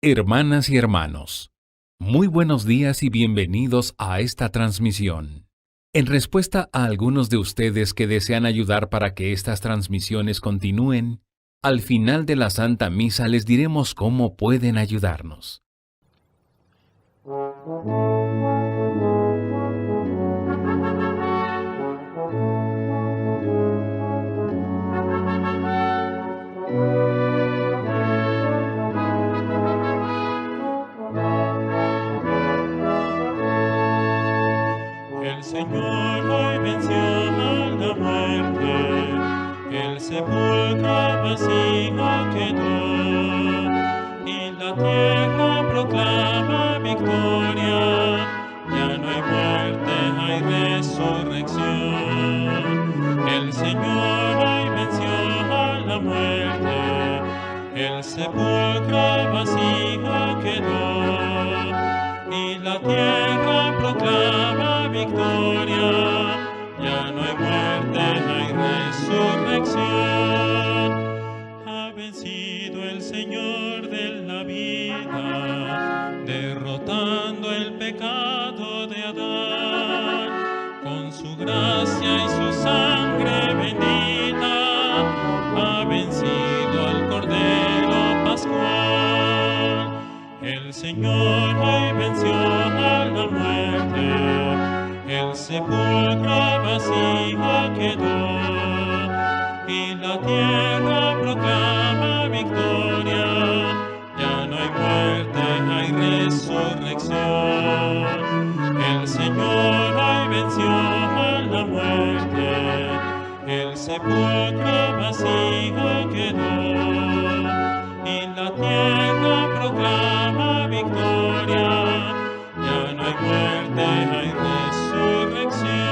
Hermanas y hermanos, muy buenos días y bienvenidos a esta transmisión. En respuesta a algunos de ustedes que desean ayudar para que estas transmisiones continúen, al final de la Santa Misa les diremos cómo pueden ayudarnos. El Señor hoy venció a la muerte, el sepulcro vacío quedó, y la tierra proclama victoria, ya no hay muerte, hay resurrección. El Señor hoy venció a la muerte, el sepulcro vacío quedó, y la tierra proclama victoria, ya no hay muerte, hay resurrección. Ha vencido el Señor de la vida, derrotando el pecado de Adán, con su gracia y su sangre bendita, ha vencido al Cordero Pascual. El Señor hoy venció a la muerte, el sepulcro vacío quedó, y la tierra proclama victoria, ya no hay muerte, hay resurrección. El Señor hoy venció a la muerte, el sepulcro vacío quedó, y la tierra proclama victoria, ya no hay muerte, hay resurrección.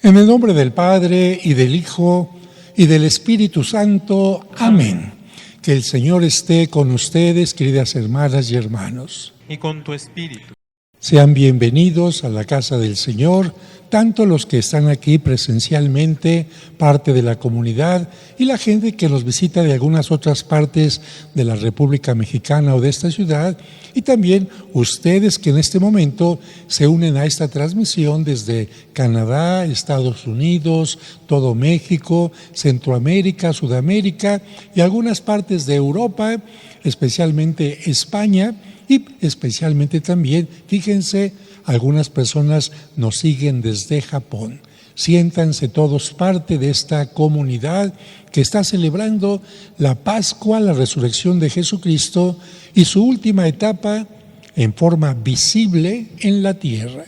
En el nombre del Padre, y del Hijo, y del Espíritu Santo. Amén. Que el Señor esté con ustedes, queridas hermanas y hermanos. Y con tu espíritu. Sean bienvenidos a la casa del Señor, tanto los que están aquí presencialmente, parte de la comunidad, y la gente que nos visita de algunas otras partes de la República Mexicana o de esta ciudad, y también ustedes que en este momento se unen a esta transmisión desde Canadá, Estados Unidos, todo México, Centroamérica, Sudamérica y algunas partes de Europa, especialmente España. Y especialmente también, fíjense, algunas personas nos siguen desde Japón. Siéntanse todos parte de esta comunidad que está celebrando la Pascua, la resurrección de Jesucristo y su última etapa en forma visible en la tierra.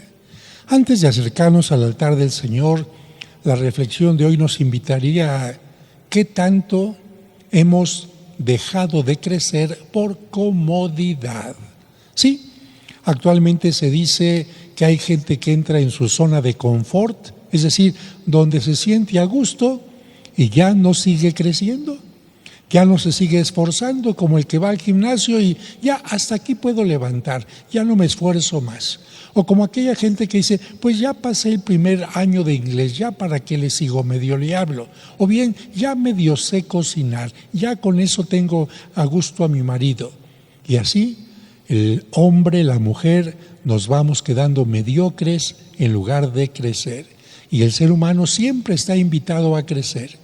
Antes de acercarnos al altar del Señor, la reflexión de hoy nos invitaría a qué tanto hemos dejado de crecer por comodidad. Sí, actualmente se dice que hay gente que entra en su zona de confort, es decir, donde se siente a gusto y ya no sigue creciendo, ya no se sigue esforzando como el que va al gimnasio y ya hasta aquí puedo levantar, ya no me esfuerzo más. O como aquella gente que dice, pues ya pasé el primer año de inglés, ya para qué le sigo, medio le hablo. O bien, ya medio sé cocinar, ya con eso tengo a gusto a mi marido. Y así, el hombre, la mujer, nos vamos quedando mediocres en lugar de crecer. Y el ser humano siempre está invitado a crecer.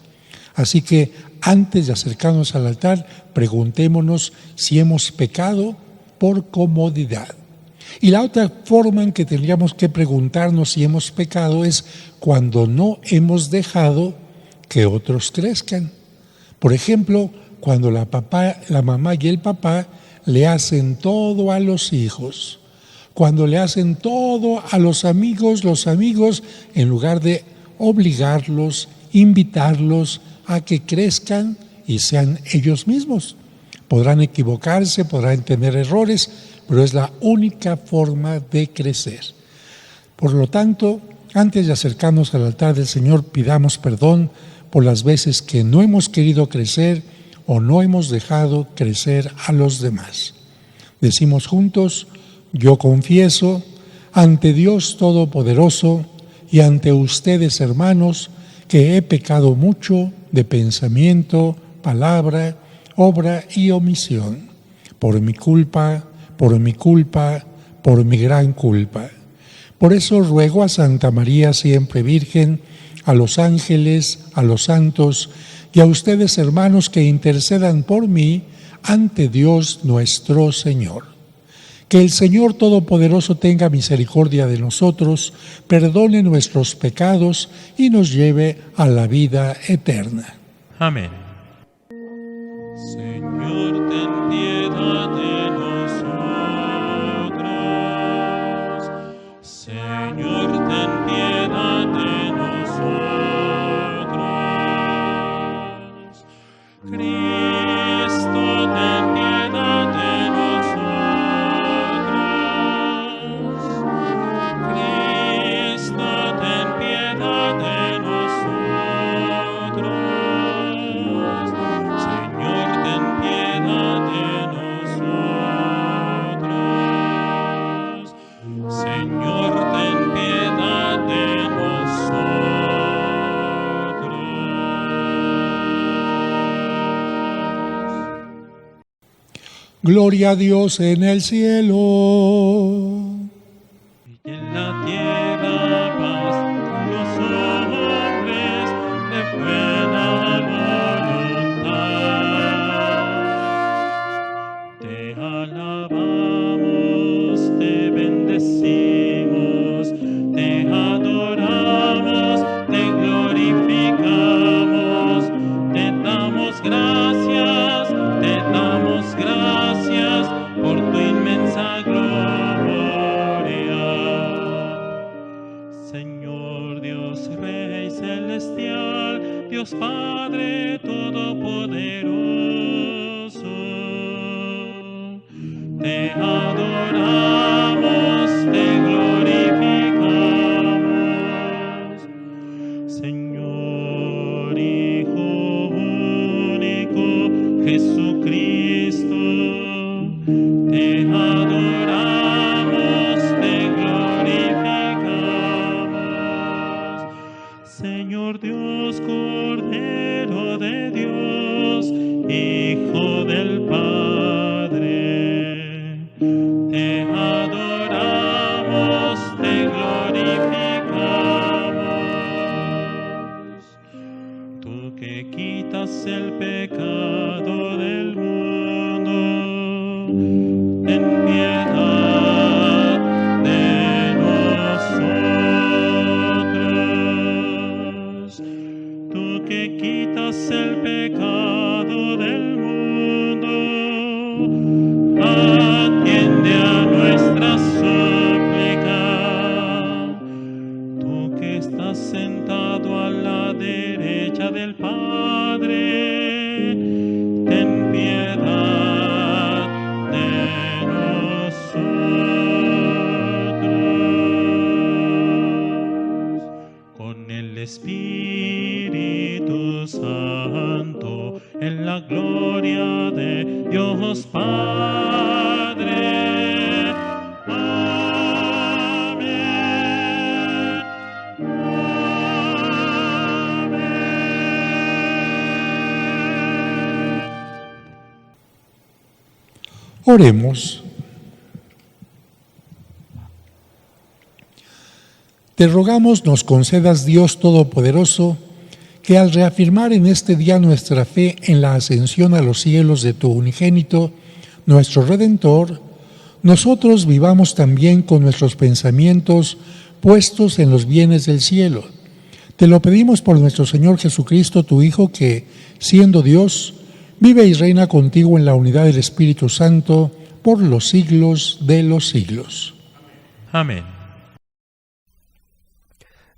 Así que antes de acercarnos al altar, preguntémonos si hemos pecado por comodidad. Y la otra forma en que tendríamos que preguntarnos si hemos pecado es cuando no hemos dejado que otros crezcan. Por ejemplo, cuando la mamá y el papá le hacen todo a los hijos, cuando le hacen todo a los amigos en lugar de obligarlos, invitarlos a que crezcan y sean ellos mismos. Podrán equivocarse, podrán tener errores, pero es la única forma de crecer. Por lo tanto, antes de acercarnos al altar del Señor, pidamos perdón por las veces que no hemos querido crecer o no hemos dejado crecer a los demás. Decimos juntos, yo confieso ante Dios Todopoderoso y ante ustedes, hermanos, que he pecado mucho de pensamiento, palabra, obra y omisión. Por mi culpa, por mi culpa, por mi gran culpa. Por eso ruego a Santa María siempre Virgen, a los ángeles, a los santos y a ustedes, hermanos, que intercedan por mí ante Dios nuestro Señor. Que el Señor Todopoderoso tenga misericordia de nosotros, perdone nuestros pecados y nos lleve a la vida eterna. Amén. Señor, ten piedad de nosotros. Señor, ten piedad de nosotros. Cristo, ten piedad de nosotros. Cristo, ten piedad de nosotros. Señor, ten piedad de nosotros. Señor, ten piedad de nosotros. Gloria a Dios en el cielo. Y en la tierra paz a los hombres de buena voluntad. Te alabamos, te bendecimos, te adoramos, te glorificamos, te damos gracias por tu inmensa gloria. Señor Dios Rey celestial, Dios Padre todopoderoso, te adoramos, te glorificamos. Señor Hijo único, Jesucristo, te adoramos, te glorificamos. Señor Dios, Cordero de Dios, Hijo del Padre, te adoramos, te glorificamos. Tú que quitas el pecado del mundo, ten piedad de nosotros. Tú que quitas el pecado del mundo, atiende a nuestra súplica. Tú que estás sentado a la derecha del Padre, ten piedad de nosotros. Con el Espíritu Santo, en la gloria de Dios Padre. Amén. Amén. Oremos. Te rogamos nos concedas, Dios Todopoderoso, que al reafirmar en este día nuestra fe en la ascensión a los cielos de tu unigénito, nuestro Redentor, nosotros vivamos también con nuestros pensamientos puestos en los bienes del cielo. Te lo pedimos por nuestro Señor Jesucristo, tu Hijo, que, siendo Dios, vive y reina contigo en la unidad del Espíritu Santo por los siglos de los siglos. Amén.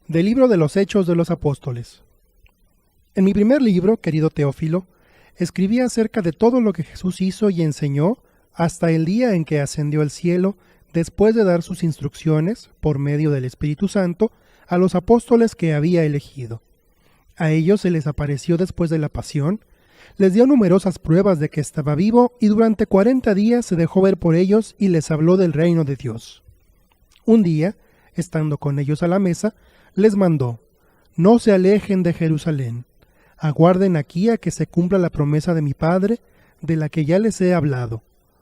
Del libro de los Hechos de los Apóstoles. En mi primer libro, querido Teófilo, escribí acerca de todo lo que Jesús hizo y enseñó hasta el día en que ascendió al cielo, después de dar sus instrucciones, por medio del Espíritu Santo, a los apóstoles que había elegido. A ellos se les apareció después de la pasión, les dio numerosas pruebas de que estaba vivo y durante 40 días se dejó ver por ellos y les habló del reino de Dios. Un día, estando con ellos a la mesa, les mandó: no se alejen de Jerusalén, aguarden aquí a que se cumpla la promesa de mi Padre, de la que ya les he hablado.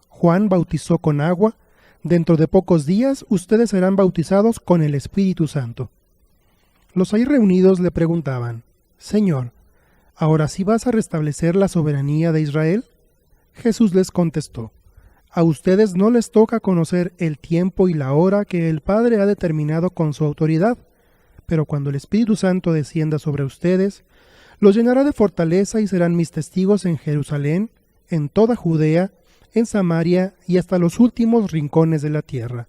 Juan bautizó con agua, dentro de pocos días ustedes serán bautizados con el Espíritu Santo. Los ahí reunidos le preguntaban, Señor, ¿ahora sí vas a restablecer la soberanía de Israel? Jesús les contestó, a ustedes no les toca conocer el tiempo y la hora que el Padre ha determinado con su autoridad, pero cuando el Espíritu Santo descienda sobre ustedes, los llenará de fortaleza y serán mis testigos en Jerusalén, en toda Judea, en Samaria y hasta los últimos rincones de la tierra.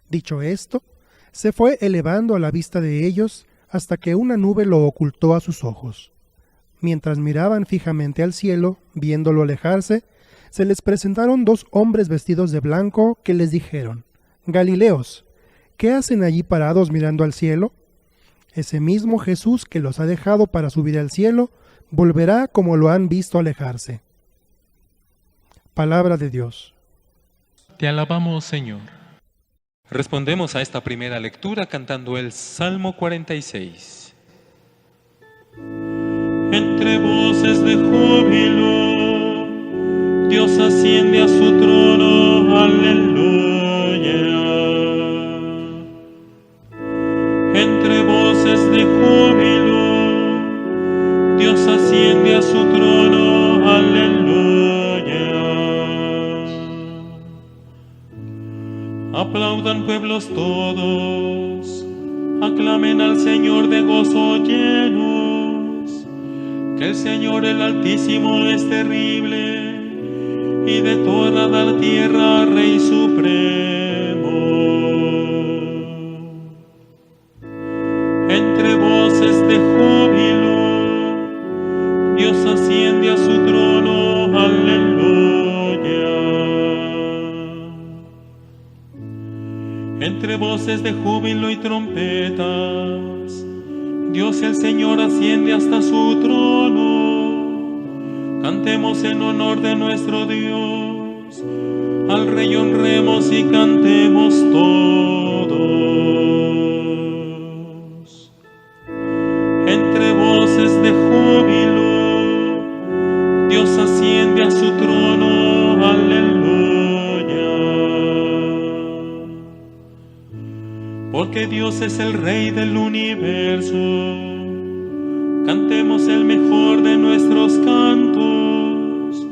Dicho esto, se fue elevando a la vista de ellos hasta que una nube lo ocultó a sus ojos. Mientras miraban fijamente al cielo, viéndolo alejarse, se les presentaron dos hombres vestidos de blanco que les dijeron, Galileos, ¿qué hacen allí parados mirando al cielo? Ese mismo Jesús que los ha dejado para subir al cielo, volverá como lo han visto alejarse. Palabra de Dios. Te alabamos, Señor. Respondemos a esta primera lectura cantando el Salmo 46. Entre voces de júbilo, Dios asciende a su trono, aleluya. Entre voces de júbilo, Dios asciende a su trono, aleluya. Aplaudan pueblos todos, aclamen al Señor de gozo llenos, que el Señor el Altísimo es terrible, y de toda la tierra Rey supremo. Entre voces de júbilo, Dios asciende a su trono, aleluya. Entre voces de júbilo y trompetas, Dios el Señor asciende hasta su trono. Cantemos en honor de nuestro Dios, al Rey honremos y cantemos todos. Entre voces de júbilo, Dios asciende a su trono, aleluya. Porque Dios es el Rey del universo, cantemos el mejor de nuestros cantos.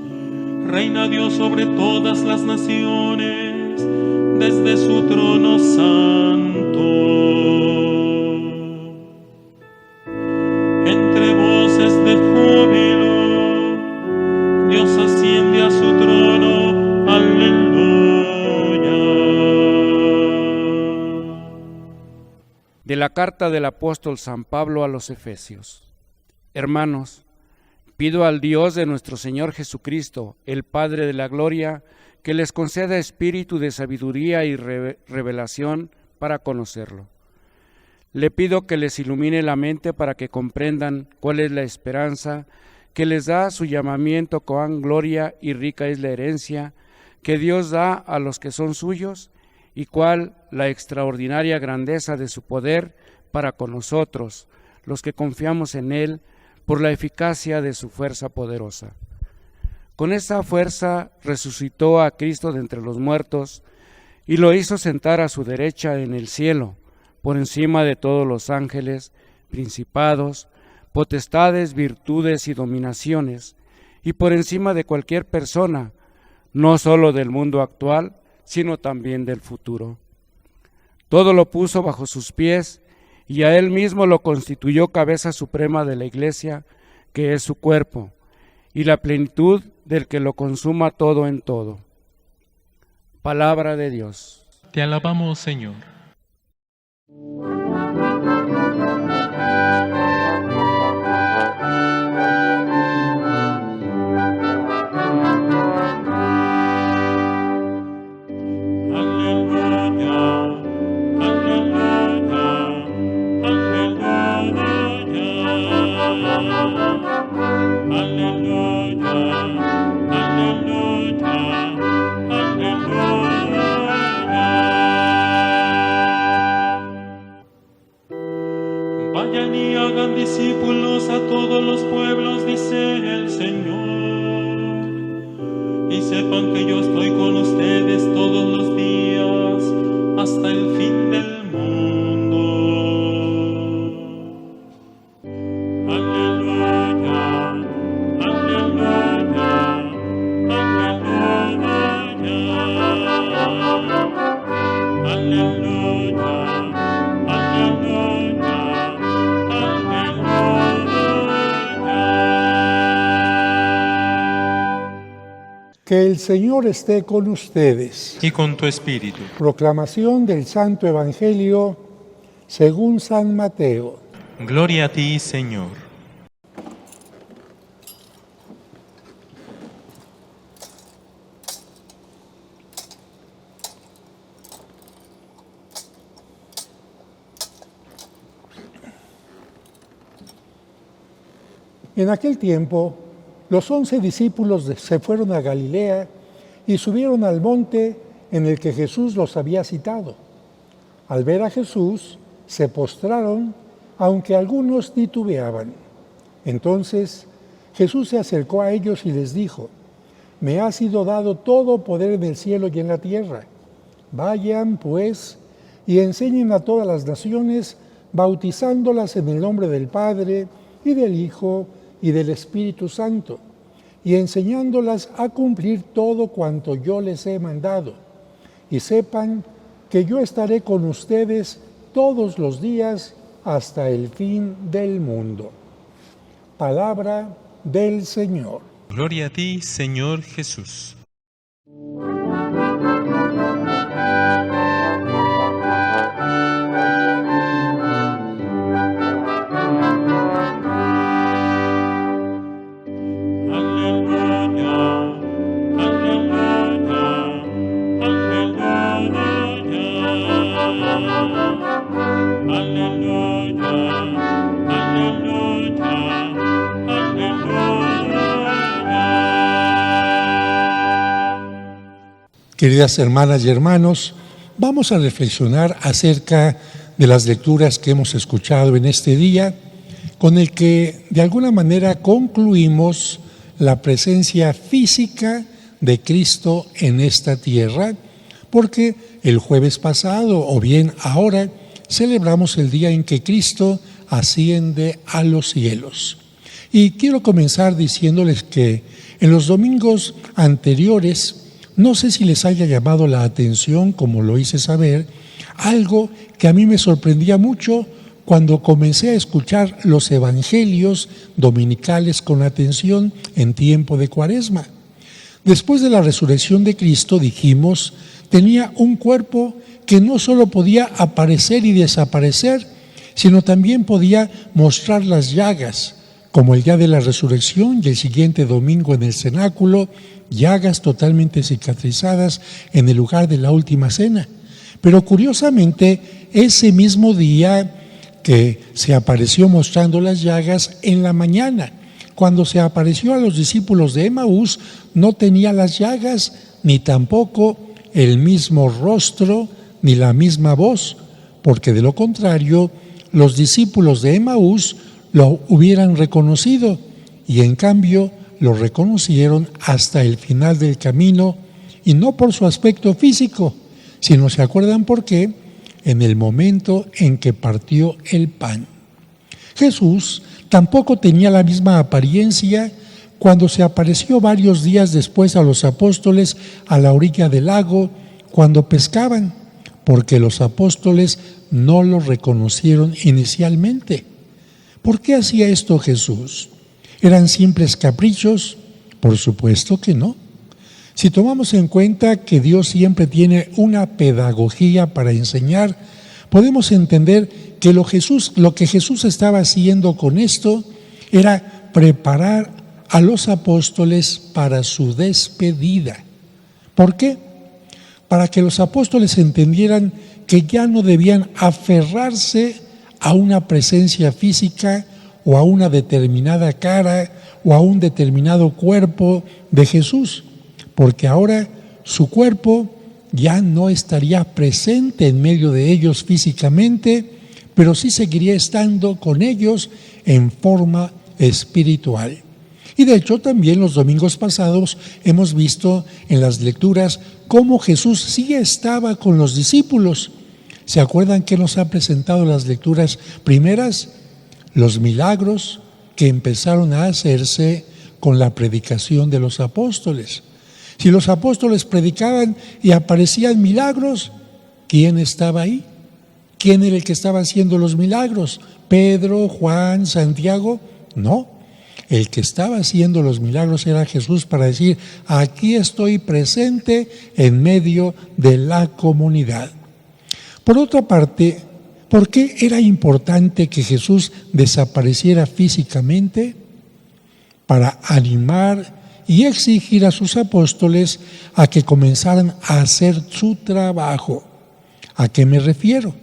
Reina Dios sobre todas las naciones, desde su trono santo. Entre voces de júbilo, Dios asciende a su trono, aleluya. De la carta del apóstol San Pablo a los Efesios. Hermanos, pido al Dios de nuestro Señor Jesucristo, el Padre de la Gloria, que les conceda espíritu de sabiduría y revelación para conocerlo. Le pido que les ilumine la mente para que comprendan cuál es la esperanza que les da su llamamiento, cuán gloria y rica es la herencia que Dios da a los que son suyos, y cuál la extraordinaria grandeza de su poder para con nosotros, los que confiamos en Él, por la eficacia de su fuerza poderosa. Con esa fuerza resucitó a Cristo de entre los muertos y lo hizo sentar a su derecha en el cielo, por encima de todos los ángeles, principados, potestades, virtudes y dominaciones, y por encima de cualquier persona, no solo del mundo actual, sino también del futuro. Todo lo puso bajo sus pies, y a Él mismo lo constituyó cabeza suprema de la Iglesia, que es su cuerpo, y la plenitud del que lo consuma todo en todo. Palabra de Dios. Te alabamos, Señor. Vayan y hagan discípulos a todos los pueblos, dice el Señor. yo estoy con ustedes todos los días hasta el fin del mundo. Aleluya, aleluya, aleluya, aleluya, aleluya, aleluya. Que el Señor esté con ustedes. Y con tu espíritu. Proclamación del Santo Evangelio según San Mateo. Gloria a ti, Señor. En aquel tiempo, los 11 discípulos se fueron a Galilea y subieron al monte en el que Jesús los había citado. Al ver a Jesús, se postraron, aunque algunos titubeaban. Entonces Jesús se acercó a ellos y les dijo: «Me ha sido dado todo poder en el cielo y en la tierra. Vayan, pues, y enseñen a todas las naciones, bautizándolas en el nombre del Padre, y del Hijo, y del Espíritu Santo, y enseñándolas a cumplir todo cuanto yo les he mandado. Y sepan que yo estaré con ustedes todos los días hasta el fin del mundo». Palabra del Señor. Gloria a ti, Señor Jesús. Queridas hermanas y hermanos, vamos a reflexionar acerca de las lecturas que hemos escuchado en este día, con el que de alguna manera concluimos la presencia física de Cristo en esta tierra, porque el jueves pasado, o bien ahora, celebramos el día en que Cristo asciende a los cielos. Y quiero comenzar diciéndoles que en los domingos anteriores, no sé si les haya llamado la atención, como lo hice saber, algo que a mí me sorprendía mucho cuando comencé a escuchar los evangelios dominicales con atención en tiempo de Cuaresma. Después de la resurrección de Cristo, dijimos, tenía un cuerpo que no solo podía aparecer y desaparecer, sino también podía mostrar las llagas, como el día de la resurrección y el siguiente domingo en el cenáculo, llagas totalmente cicatrizadas en el lugar de la última cena. Pero curiosamente, ese mismo día que se apareció mostrando las llagas, en la mañana, cuando se apareció a los discípulos de Emaús, no tenía las llagas, ni tampoco el mismo rostro, ni la misma voz, porque de lo contrario, los discípulos de Emaús lo hubieran reconocido, y en cambio lo reconocieron hasta el final del camino, y no por su aspecto físico, sino, ¿se acuerdan por qué? En el momento en que partió el pan. Jesús tampoco tenía la misma apariencia cuando se apareció varios días después a los apóstoles a la orilla del lago cuando pescaban, porque los apóstoles no lo reconocieron inicialmente. ¿Por qué hacía esto Jesús? ¿Eran simples caprichos? Por supuesto que no. Si tomamos en cuenta que Dios siempre tiene una pedagogía para enseñar, podemos entender que lo que Jesús estaba haciendo con esto era preparar a los apóstoles para su despedida. ¿Por qué? Para que los apóstoles entendieran que ya no debían aferrarse a una presencia física o a una determinada cara o a un determinado cuerpo de Jesús, porque ahora su cuerpo ya no estaría presente en medio de ellos físicamente, pero sí seguiría estando con ellos en forma espiritual. Y de hecho también los domingos pasados hemos visto en las lecturas cómo Jesús sí estaba con los discípulos. ¿Se acuerdan que nos ha presentado las lecturas primeras? Los milagros que empezaron a hacerse con la predicación de los apóstoles. Si los apóstoles predicaban y aparecían milagros, ¿quién estaba ahí? ¿Quién era el que estaba haciendo los milagros? ¿Pedro, Juan, Santiago? No. El que estaba haciendo los milagros era Jesús para decir, aquí estoy presente en medio de la comunidad. Por otra parte, ¿por qué era importante que Jesús desapareciera físicamente? Para animar y exigir a sus apóstoles a que comenzaran a hacer su trabajo. ¿A qué me refiero?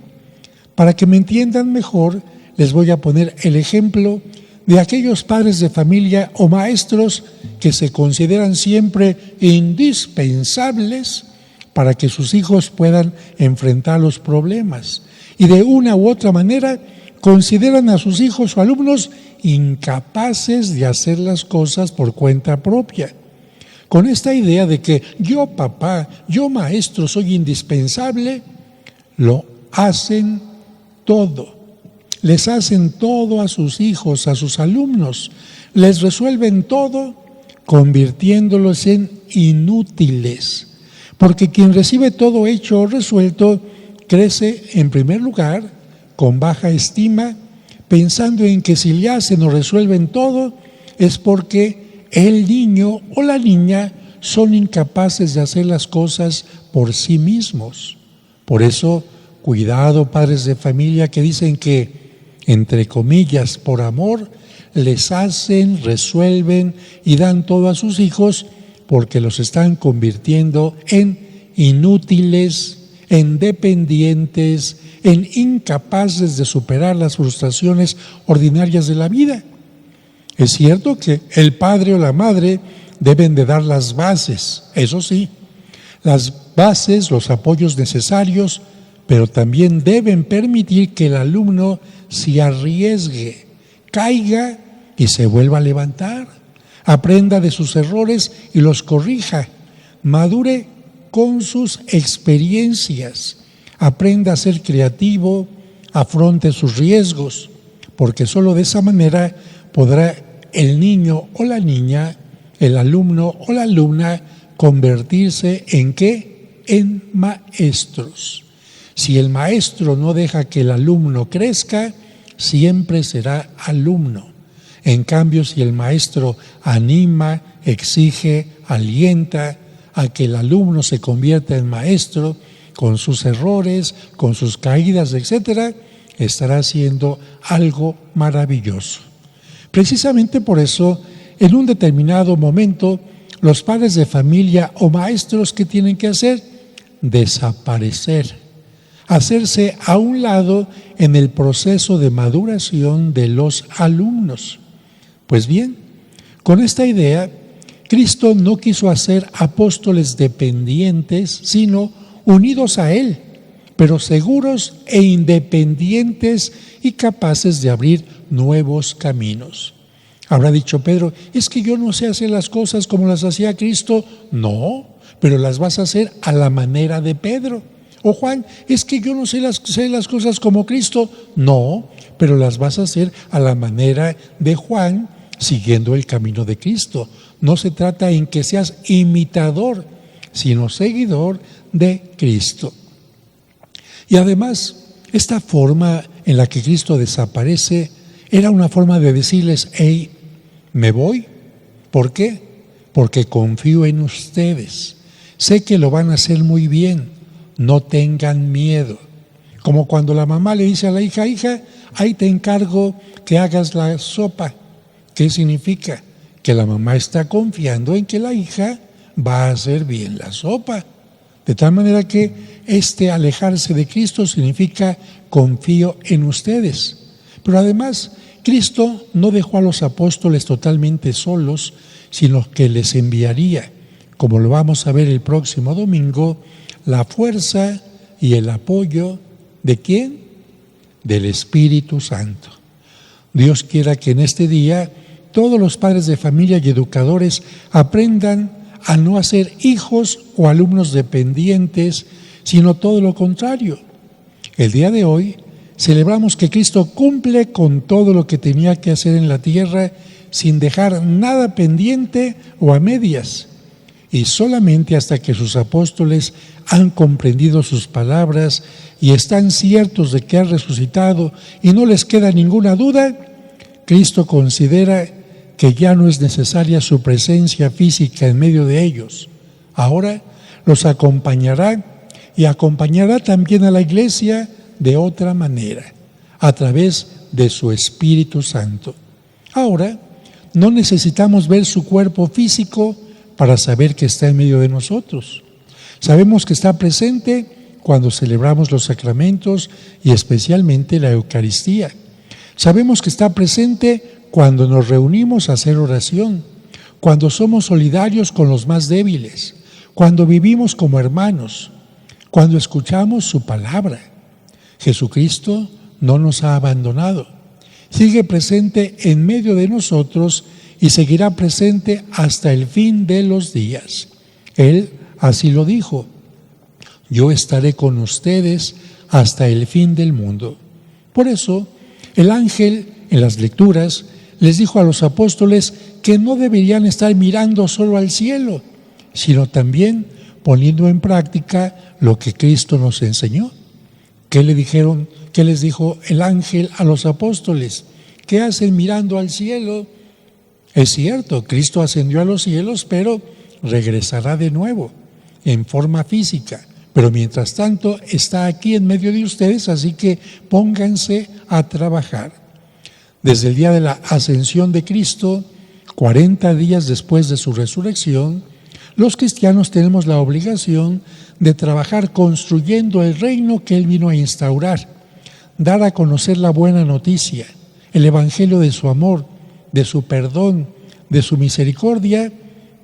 Para que me entiendan mejor, les voy a poner el ejemplo de aquellos padres de familia o maestros que se consideran siempre indispensables para que sus hijos puedan enfrentar los problemas. Y de una u otra manera consideran a sus hijos o alumnos incapaces de hacer las cosas por cuenta propia. Con esta idea de que yo papá, yo maestro soy indispensable, lo hacen todo. Les hacen todo a sus hijos, a sus alumnos. Les resuelven todo convirtiéndolos en inútiles. Porque quien recibe todo hecho o resuelto crece en primer lugar con baja estima, pensando en que si le hacen o resuelven todo es porque el niño o la niña son incapaces de hacer las cosas por sí mismos. Por eso, cuidado, padres de familia que dicen que, entre comillas, por amor, les hacen, resuelven y dan todo a sus hijos porque los están convirtiendo en inútiles, en dependientes, en incapaces de superar las frustraciones ordinarias de la vida. Es cierto que el padre o la madre deben de dar las bases, eso sí, las bases, los apoyos necesarios, pero también deben permitir que el alumno se arriesgue, caiga y se vuelva a levantar, aprenda de sus errores y los corrija, madure con sus experiencias, aprenda a ser creativo, afronte sus riesgos, porque solo de esa manera podrá el niño o la niña, el alumno o la alumna convertirse ¿en qué? En maestros. Si el maestro no deja que el alumno crezca, siempre será alumno. En cambio, si el maestro anima, exige, alienta a que el alumno se convierta en maestro, con sus errores, con sus caídas, etcétera, estará haciendo algo maravilloso. Precisamente por eso, en un determinado momento, los padres de familia o maestros, ¿qué tienen que hacer? Desaparecer, hacerse a un lado en el proceso de maduración de los alumnos. Pues bien, con esta idea, Cristo no quiso hacer apóstoles dependientes, sino unidos a Él, pero seguros e independientes y capaces de abrir nuevos caminos. Habrá dicho Pedro, es que yo no sé hacer las cosas como las hacía Cristo. No, pero las vas a hacer a la manera de Pedro. O Juan, es que yo no sé las cosas como Cristo. No, pero las vas a hacer a la manera de Juan, siguiendo el camino de Cristo. No se trata en que seas imitador, sino seguidor de Cristo. Y además, esta forma en la que Cristo desaparece era una forma de decirles, hey, me voy. ¿Por qué? Porque confío en ustedes. Sé que lo van a hacer muy bien. No tengan miedo. Como cuando la mamá le dice a la hija, hija, ahí te encargo que hagas la sopa. ¿Qué significa? Que la mamá está confiando en que la hija va a hacer bien la sopa. De tal manera que alejarse de Cristo significa confío en ustedes. Pero además, Cristo no dejó a los apóstoles totalmente solos, sino que les enviaría, como lo vamos a ver el próximo domingo, la fuerza y el apoyo ¿de quién? Del Espíritu Santo. Dios quiera que en este día todos los padres de familia y educadores aprendan a no hacer hijos o alumnos dependientes, sino todo lo contrario. El día de hoy celebramos que Cristo cumple con todo lo que tenía que hacer en la tierra sin dejar nada pendiente o a medias. Y solamente hasta que sus apóstoles han comprendido sus palabras y están ciertos de que ha resucitado y no les queda ninguna duda, Cristo considera que ya no es necesaria su presencia física en medio de ellos. Ahora los acompañará y acompañará también a la iglesia de otra manera, a través de su Espíritu Santo. Ahora no necesitamos ver su cuerpo físico para saber que está en medio de nosotros. Sabemos que está presente cuando celebramos los sacramentos y especialmente la Eucaristía. Sabemos que está presente cuando nos reunimos a hacer oración, cuando somos solidarios con los más débiles, cuando vivimos como hermanos, cuando escuchamos su palabra. Jesucristo no nos ha abandonado, sigue presente en medio de nosotros y seguirá presente hasta el fin de los días. Él así lo dijo: yo estaré con ustedes hasta el fin del mundo. Por eso, el ángel en las lecturas les dijo a los apóstoles que no deberían estar mirando solo al cielo, sino también poniendo en práctica lo que Cristo nos enseñó. ¿Qué les dijo el ángel a los apóstoles? ¿Qué hacen mirando al cielo? Es cierto, Cristo ascendió a los cielos, pero regresará de nuevo en forma física. Pero mientras tanto está aquí en medio de ustedes, así que pónganse a trabajar. Desde el día de la ascensión de Cristo, 40 días después de su resurrección, los cristianos tenemos la obligación de trabajar construyendo el reino que Él vino a instaurar, dar a conocer la buena noticia, el evangelio de su amor, de su perdón, de su misericordia,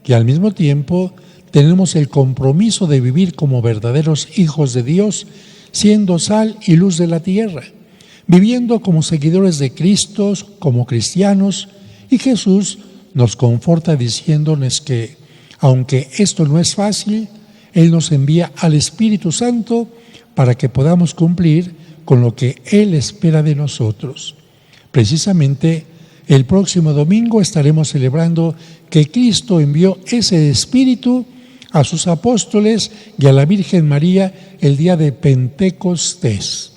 y al mismo tiempo tenemos el compromiso de vivir como verdaderos hijos de Dios, siendo sal y luz de la tierra, viviendo como seguidores de Cristo, como cristianos, y Jesús nos conforta diciéndonos que, aunque esto no es fácil, Él nos envía al Espíritu Santo para que podamos cumplir con lo que Él espera de nosotros. Precisamente, el próximo domingo estaremos celebrando que Cristo envió ese Espíritu a sus apóstoles y a la Virgen María el día de Pentecostés.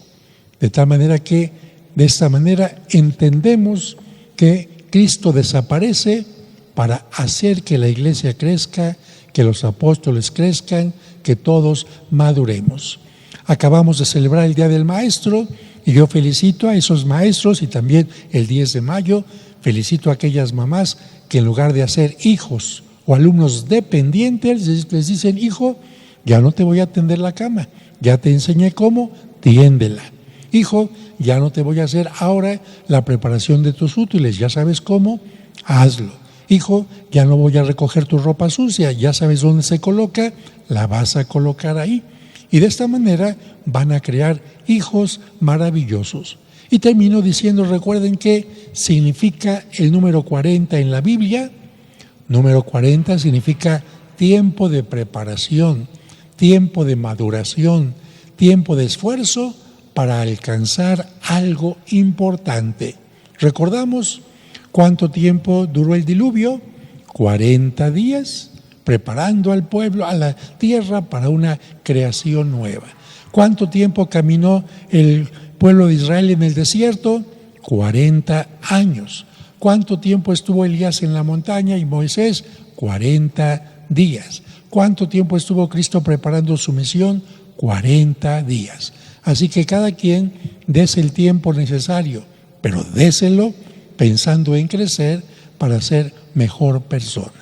De tal manera que, de esta manera, entendemos que Cristo desaparece para hacer que la iglesia crezca, que los apóstoles crezcan, que todos maduremos. Acabamos de celebrar el Día del Maestro y yo felicito a esos maestros, y también el 10 de mayo felicito a aquellas mamás que en lugar de hacer hijos o alumnos dependientes, les dicen: hijo, ya no te voy a tender la cama, ya te enseñé cómo, tiéndela. Hijo, ya no te voy a hacer ahora la preparación de tus útiles, ya sabes cómo, hazlo. Hijo, ya no voy a recoger tu ropa sucia, ya sabes dónde se coloca, la vas a colocar ahí. Y de esta manera van a crear hijos maravillosos. Y termino diciendo, recuerden qué significa el número 40 en la Biblia. Número 40 significa tiempo de preparación, tiempo de maduración, tiempo de esfuerzo para alcanzar algo importante. ¿Recordamos cuánto tiempo duró el diluvio? 40 días, preparando al pueblo, a la tierra para una creación nueva. ¿Cuánto tiempo caminó el pueblo de Israel en el desierto? 40 años. ¿Cuánto tiempo estuvo Elías en la montaña y Moisés? 40 días. ¿Cuánto tiempo estuvo Cristo preparando su misión? 40 días. Así que cada quien dése el tiempo necesario, pero déselo pensando en crecer para ser mejor persona.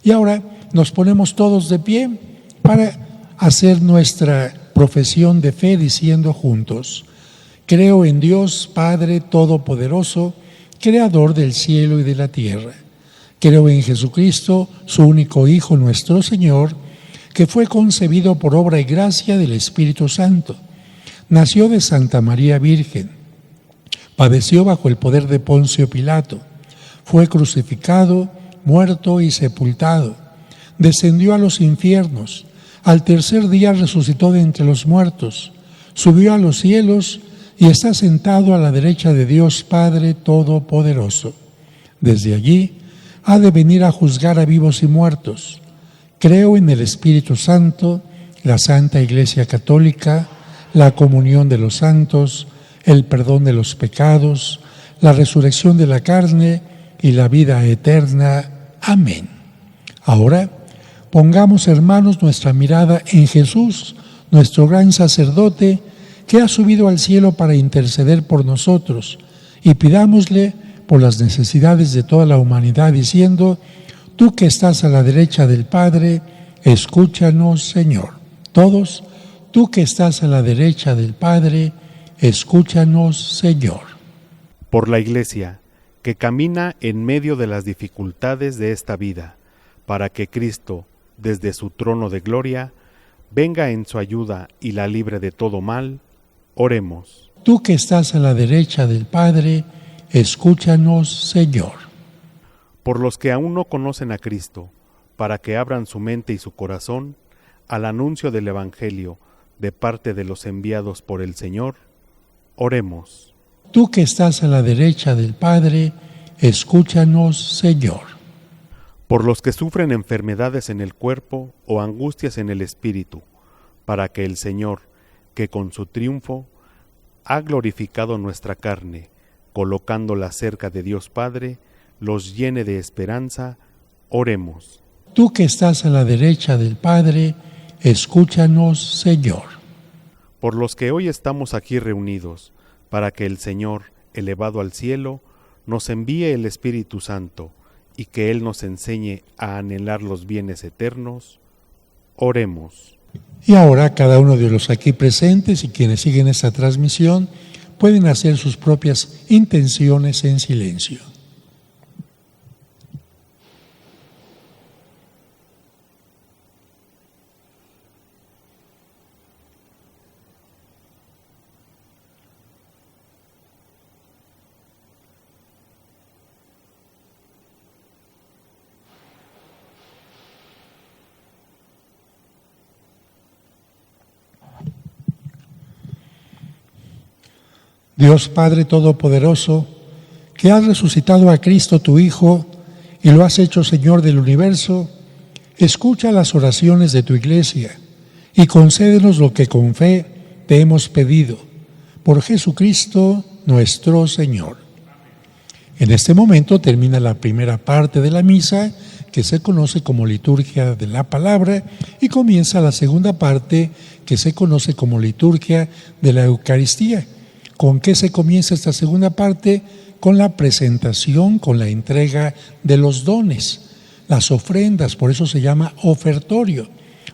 Y ahora nos ponemos todos de pie para hacer nuestra profesión de fe diciendo juntos: creo en Dios Padre Todopoderoso, Creador del cielo y de la tierra. Creo en Jesucristo, su único Hijo, nuestro Señor, que fue concebido por obra y gracia del Espíritu Santo. Nació de Santa María Virgen, padeció bajo el poder de Poncio Pilato, fue crucificado, muerto y sepultado. Descendió a los infiernos. Al tercer día resucitó de entre los muertos. Subió a los cielos y está sentado a la derecha de Dios Padre Todopoderoso. Desde allí ha de venir a juzgar a vivos y muertos. Creo en el Espíritu Santo, la Santa Iglesia Católica, la comunión de los santos, el perdón de los pecados, la resurrección de la carne y la vida eterna. Amén. Ahora, pongamos, hermanos, nuestra mirada en Jesús, nuestro gran sacerdote, que ha subido al cielo para interceder por nosotros, y pidámosle por las necesidades de toda la humanidad, diciendo: tú que estás a la derecha del Padre, escúchanos, Señor. Todos, tú que estás a la derecha del Padre, escúchanos, Señor. Por la Iglesia, que camina en medio de las dificultades de esta vida, para que Cristo, desde su trono de gloria, venga en su ayuda y la libre de todo mal. Oremos. Tú que estás a la derecha del Padre, escúchanos, Señor. Por los que aún no conocen a Cristo, para que abran su mente y su corazón al anuncio del Evangelio de parte de los enviados por el Señor, oremos. Tú que estás a la derecha del Padre, escúchanos, Señor. Por los que sufren enfermedades en el cuerpo o angustias en el espíritu, para que el Señor, que con su triunfo ha glorificado nuestra carne, colocándola cerca de Dios Padre, los llene de esperanza, oremos. Tú que estás a la derecha del Padre, escúchanos, Señor. Por los que hoy estamos aquí reunidos, para que el Señor, elevado al cielo, nos envíe el Espíritu Santo y que Él nos enseñe a anhelar los bienes eternos, oremos. Y ahora cada uno de los aquí presentes y quienes siguen esta transmisión pueden hacer sus propias intenciones en silencio. Dios Padre Todopoderoso, que has resucitado a Cristo tu Hijo y lo has hecho Señor del universo, escucha las oraciones de tu Iglesia y concédenos lo que con fe te hemos pedido. Por Jesucristo nuestro Señor. En este momento termina la primera parte de la misa, que se conoce como liturgia de la palabra, y comienza la segunda parte, que se conoce como liturgia de la Eucaristía. ¿Con qué se comienza esta segunda parte? Con la presentación, con la entrega de los dones, las ofrendas, por eso se llama ofertorio.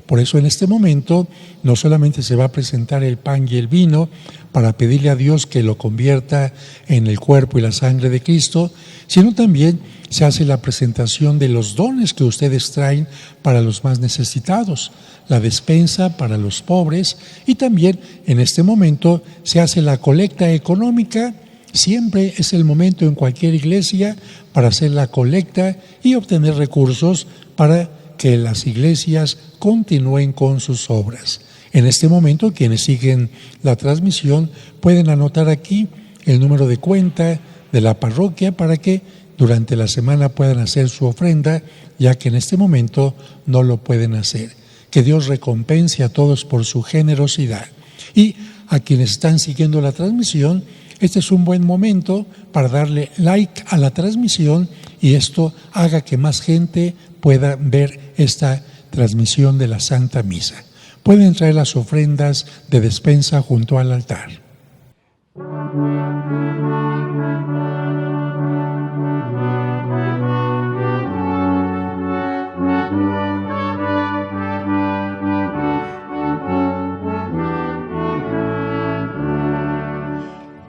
Por eso en este momento no solamente se va a presentar el pan y el vino para pedirle a Dios que lo convierta en el cuerpo y la sangre de Cristo, sino también se hace la presentación de los dones que ustedes traen para los más necesitados, la despensa para los pobres, y también en este momento se hace la colecta económica. Siempre es el momento en cualquier iglesia para hacer la colecta y obtener recursos para que las iglesias continúen con sus obras. En este momento, quienes siguen la transmisión pueden anotar aquí el número de cuenta de la parroquia para que durante la semana puedan hacer su ofrenda, ya que en este momento no lo pueden hacer. Que Dios recompense a todos por su generosidad. Y a quienes están siguiendo la transmisión, este es un buen momento para darle like a la transmisión y esto haga que más gente pueda ver esta transmisión de la Santa Misa. Pueden traer las ofrendas de despensa junto al altar.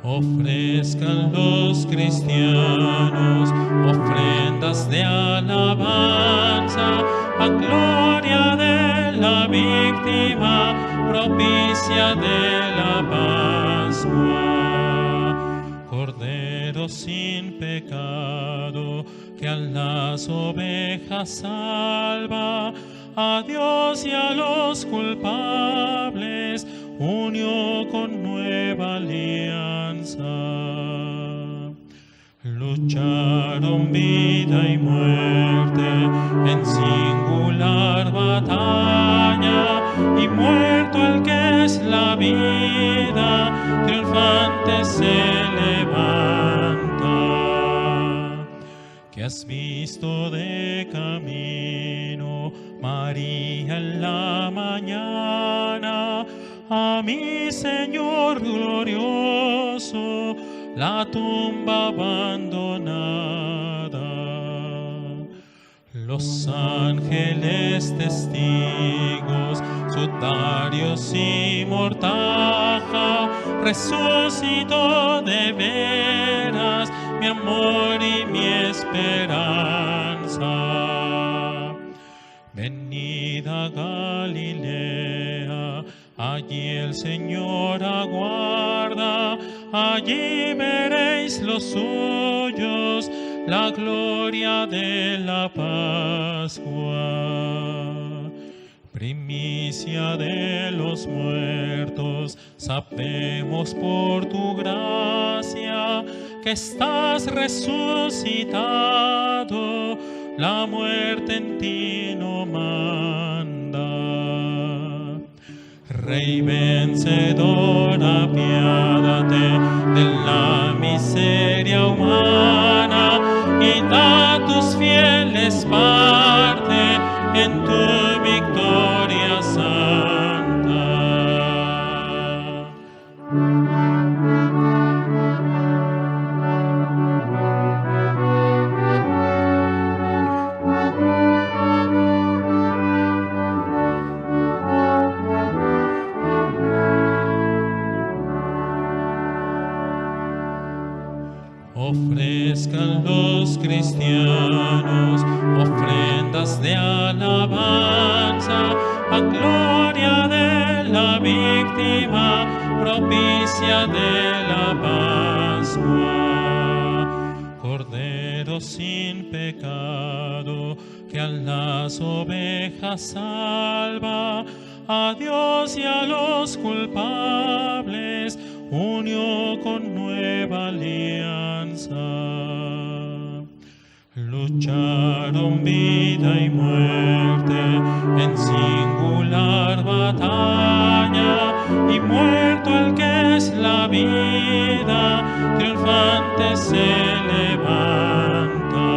Ofrezcan los cristianos ofrendas de alabanza a gloria de la víctima propicia de la Pascua. Cordero sin pecado, que a las ovejas salva, a Dios y a los culpables unió con nueva alianza. Lucharon vida y muerte en singular batalla, y muerto el que es la vida, triunfante se levanta. Que has visto de camino, María, en la mañana, a mi Señor glorioso, la tumba abandonada. Los ángeles testigos, sudarios y mortaja, resucitó de veras mi amor y mi esperanza. Venid a Galilea, allí el Señor aguarda, allí veréis los suyos, la gloria de la Pascua. Primicia de los muertos, sabemos por tu gracia que estás resucitado, la muerte en ti no manda. Rey vencedor, apiádate de la miseria humana y da a tus fieles parte en tu victoria santa. Ofrezcan los cristianos ofrendas de alabanza a gloria de la víctima propicia de la Pascua. Cordero sin pecado, que a las ovejas salva, a Dios y a los culpables unió con nueva alianza. Lucharon vida y muerte en singular batalla, y muerto el que es la vida, triunfante se levanta.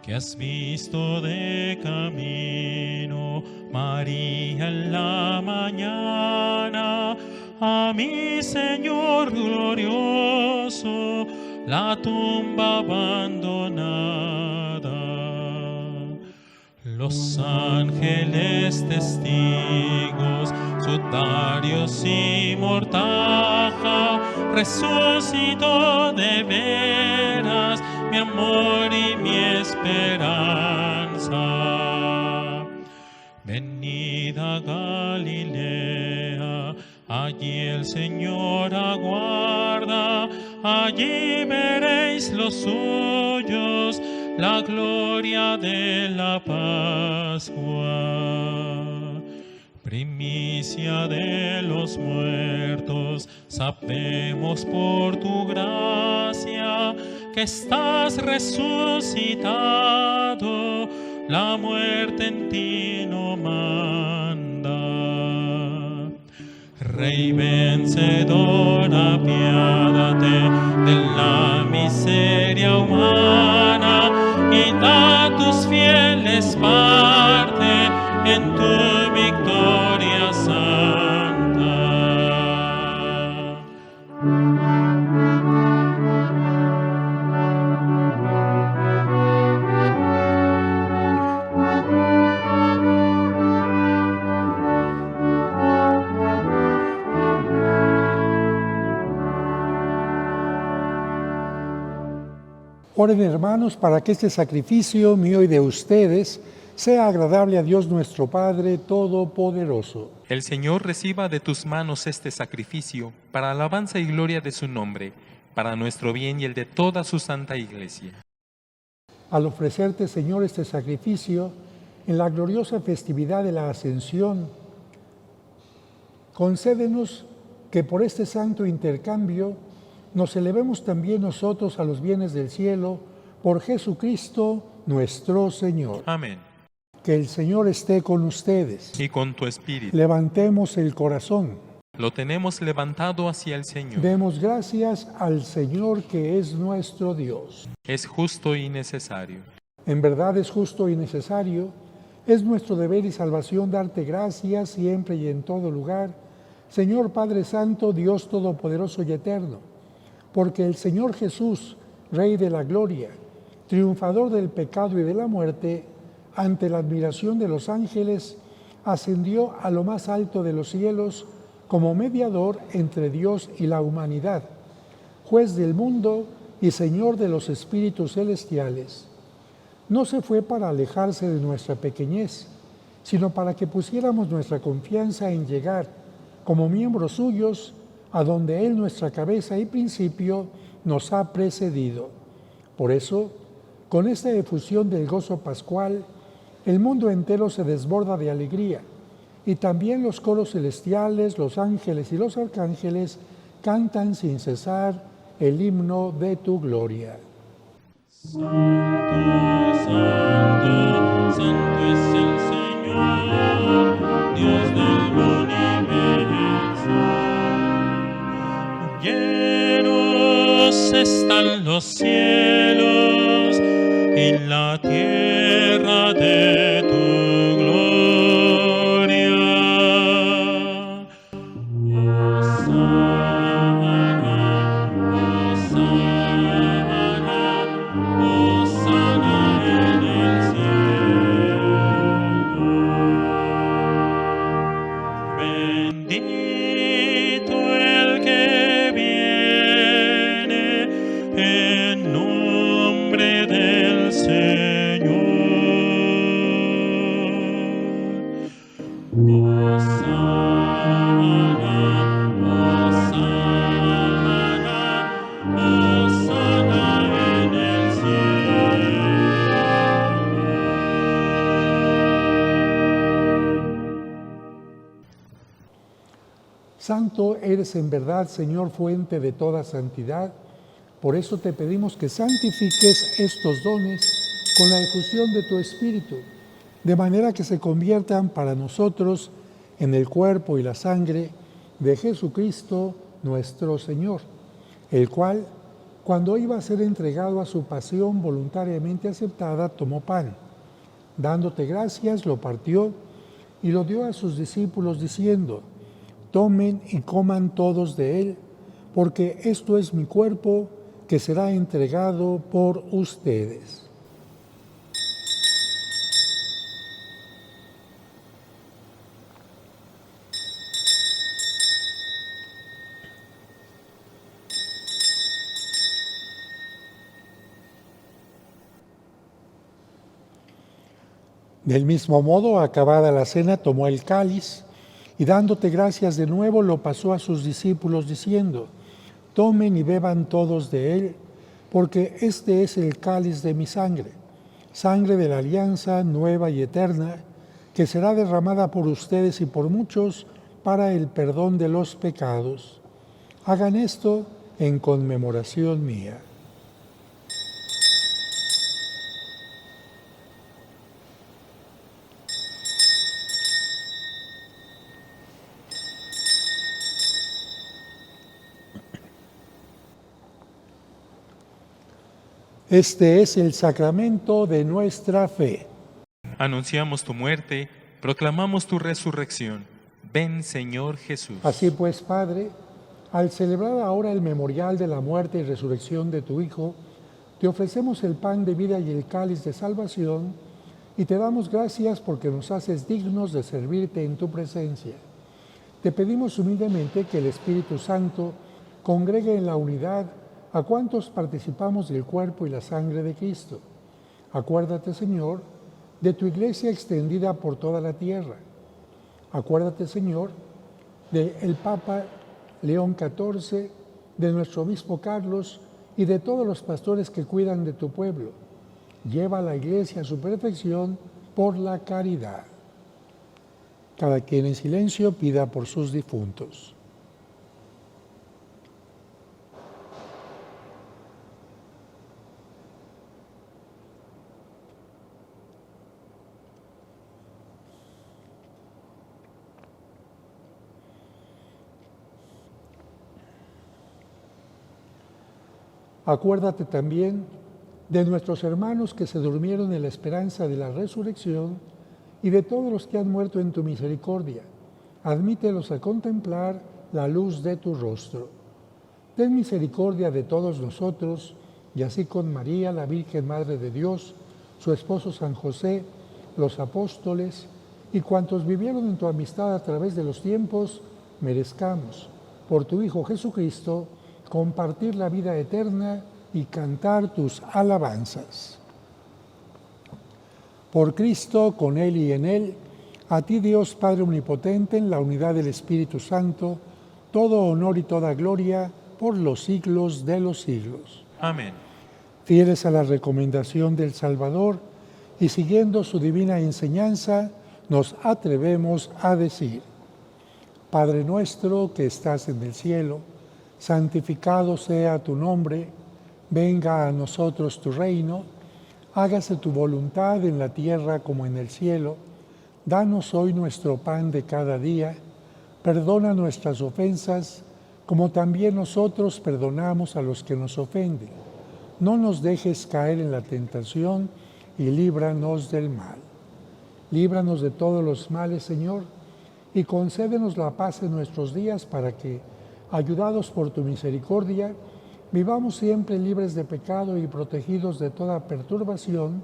Que has visto de camino, María, en la mañana, a mi Señor glorioso, la tumba abandonada. Los ángeles testigos, sudarios y mortaja, resucitó de veras mi amor y mi esperanza. Venid a Galilea, allí el Señor aguarda, allí veréis los suyos, la gloria de la Pascua. Primicia de los muertos, sabemos por tu gracia que estás resucitado, la muerte en ti no manda. Rey vencedor, apiádate de la miseria humana y da a tus fieles parte en tu victoria santa. Oren, hermanos, para que este sacrificio mío y de ustedes sea agradable a Dios nuestro Padre Todopoderoso. El Señor reciba de tus manos este sacrificio para alabanza y gloria de su nombre, para nuestro bien y el de toda su santa Iglesia. Al ofrecerte, Señor, este sacrificio en la gloriosa festividad de la Ascensión, concédenos que por este santo intercambio nos elevemos también nosotros a los bienes del cielo por Jesucristo nuestro Señor. Amén. Que el Señor esté con ustedes. Y con tu espíritu. Levantemos el corazón. Lo tenemos levantado hacia el Señor. Demos gracias al Señor que es nuestro Dios. Es justo y necesario. En verdad es justo y necesario. Es nuestro deber y salvación darte gracias siempre y en todo lugar, Señor Padre Santo, Dios Todopoderoso y Eterno, porque el Señor Jesús, Rey de la Gloria, triunfador del pecado y de la muerte, ante la admiración de los ángeles, ascendió a lo más alto de los cielos como mediador entre Dios y la humanidad, juez del mundo y Señor de los espíritus celestiales. No se fue para alejarse de nuestra pequeñez, sino para que pusiéramos nuestra confianza en llegar, como miembros suyos, a donde Él, nuestra cabeza y principio, nos ha precedido. Por eso, con esta efusión del gozo pascual, el mundo entero se desborda de alegría, y también los coros celestiales, los ángeles y los arcángeles cantan sin cesar el himno de tu gloria. Santo, santo, santo es el Señor, Dios del universo. Llenos están los cielos y la tierra de tu gloria. Hosana, Hosana, Hosana en el cielo. Bendito el que viene en nombre del Señor. Hosana, Hosana, Hosana en el cielo. Santo eres en verdad, Señor, fuente de toda santidad. Por eso te pedimos que santifiques estos dones con la efusión de tu Espíritu, de manera que se conviertan para nosotros en el cuerpo y la sangre de Jesucristo nuestro Señor, el cual, cuando iba a ser entregado a su pasión voluntariamente aceptada, tomó pan. Dándote gracias, lo partió y lo dio a sus discípulos diciendo: tomen y coman todos de él, porque esto es mi cuerpo que será entregado por ustedes. Del mismo modo, acabada la cena, tomó el cáliz y dándote gracias de nuevo, lo pasó a sus discípulos diciendo: tomen y beban todos de él, porque este es el cáliz de mi sangre, sangre de la alianza nueva y eterna, que será derramada por ustedes y por muchos para el perdón de los pecados. Hagan esto en conmemoración mía. Este es el sacramento de nuestra fe. Anunciamos tu muerte, proclamamos tu resurrección. Ven, Señor Jesús. Así pues, Padre, al celebrar ahora el memorial de la muerte y resurrección de tu Hijo, te ofrecemos el pan de vida y el cáliz de salvación, y te damos gracias porque nos haces dignos de servirte en tu presencia. Te pedimos humildemente que el Espíritu Santo congregue en la unidad a cuantos participamos del cuerpo y la sangre de Cristo. Acuérdate, Señor, de tu iglesia extendida por toda la tierra. Acuérdate, Señor, del Papa León XIV, de nuestro obispo Carlos y de todos los pastores que cuidan de tu pueblo. Lleva a la iglesia a su perfección por la caridad. Cada quien en silencio pida por sus difuntos. Acuérdate también de nuestros hermanos que se durmieron en la esperanza de la resurrección y de todos los que han muerto en tu misericordia. Admítelos a contemplar la luz de tu rostro. Ten misericordia de todos nosotros, y así con María, la Virgen Madre de Dios, su esposo San José, los apóstoles y cuantos vivieron en tu amistad a través de los tiempos, merezcamos, por tu Hijo Jesucristo, compartir la vida eterna y cantar tus alabanzas. Por Cristo, con Él y en Él, a ti Dios Padre Omnipotente, en la unidad del Espíritu Santo, todo honor y toda gloria por los siglos de los siglos. Amén. Fieles a la recomendación del Salvador y siguiendo su divina enseñanza, nos atrevemos a decir: Padre nuestro que estás en el cielo, santificado sea tu nombre, venga a nosotros tu reino, hágase tu voluntad en la tierra como en el cielo. Danos hoy nuestro pan de cada día, perdona nuestras ofensas, como también nosotros perdonamos a los que nos ofenden. No nos dejes caer en la tentación y líbranos del mal. Líbranos de todos los males, Señor, y concédenos la paz en nuestros días para que, ayudados por tu misericordia, vivamos siempre libres de pecado y protegidos de toda perturbación,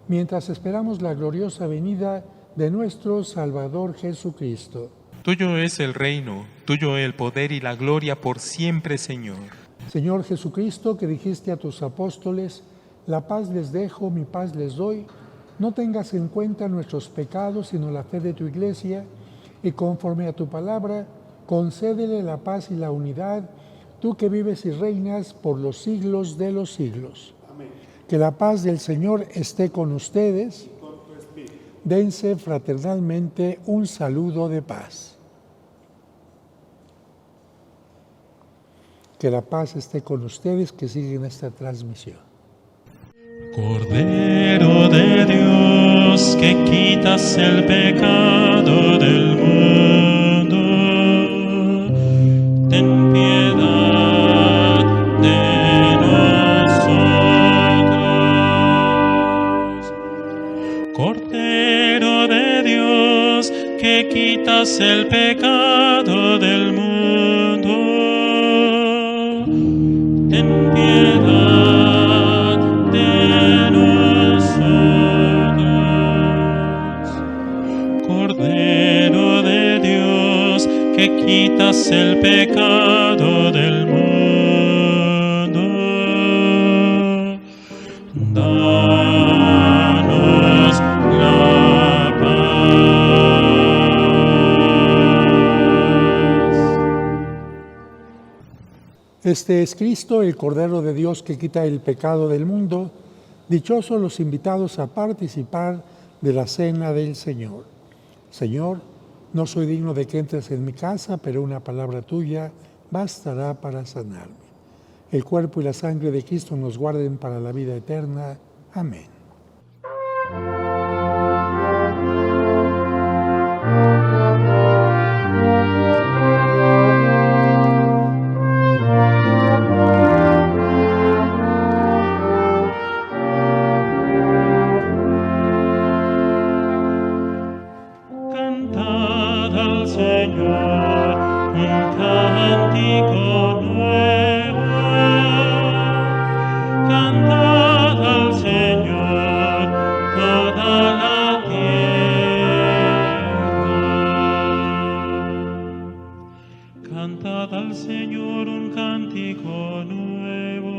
mientras esperamos la gloriosa venida de nuestro Salvador Jesucristo. Tuyo es el reino, tuyo el poder y la gloria por siempre, Señor. Señor Jesucristo, que dijiste a tus apóstoles: la paz les dejo, mi paz les doy, no tengas en cuenta nuestros pecados, sino la fe de tu iglesia, y conforme a tu palabra, concédele la paz y la unidad, tú que vives y reinas por los siglos de los siglos. Amén. Que la paz del Señor esté con ustedes. Y con tu espíritu. Dense fraternalmente un saludo de paz. Que la paz esté con ustedes que siguen esta transmisión. Cordero de Dios, que quitas el pecado del mundo, ten piedad de nosotros. Cordero de Dios, que quitas el pecado del mundo, ten piedad de nosotros. Cordero de Dios, que quitas el pecado del mundo, danos la paz. Este es Cristo, el Cordero de Dios que quita el pecado del mundo. Dichosos los invitados a participar de la cena del Señor. Señor, no soy digno de que entres en mi casa, pero una palabra tuya bastará para sanarme. El cuerpo y la sangre de Cristo nos guarden para la vida eterna. Amén. Cantad al Señor un cántico nuevo. Cantad al Señor toda la tierra. Cantad al Señor un cántico nuevo.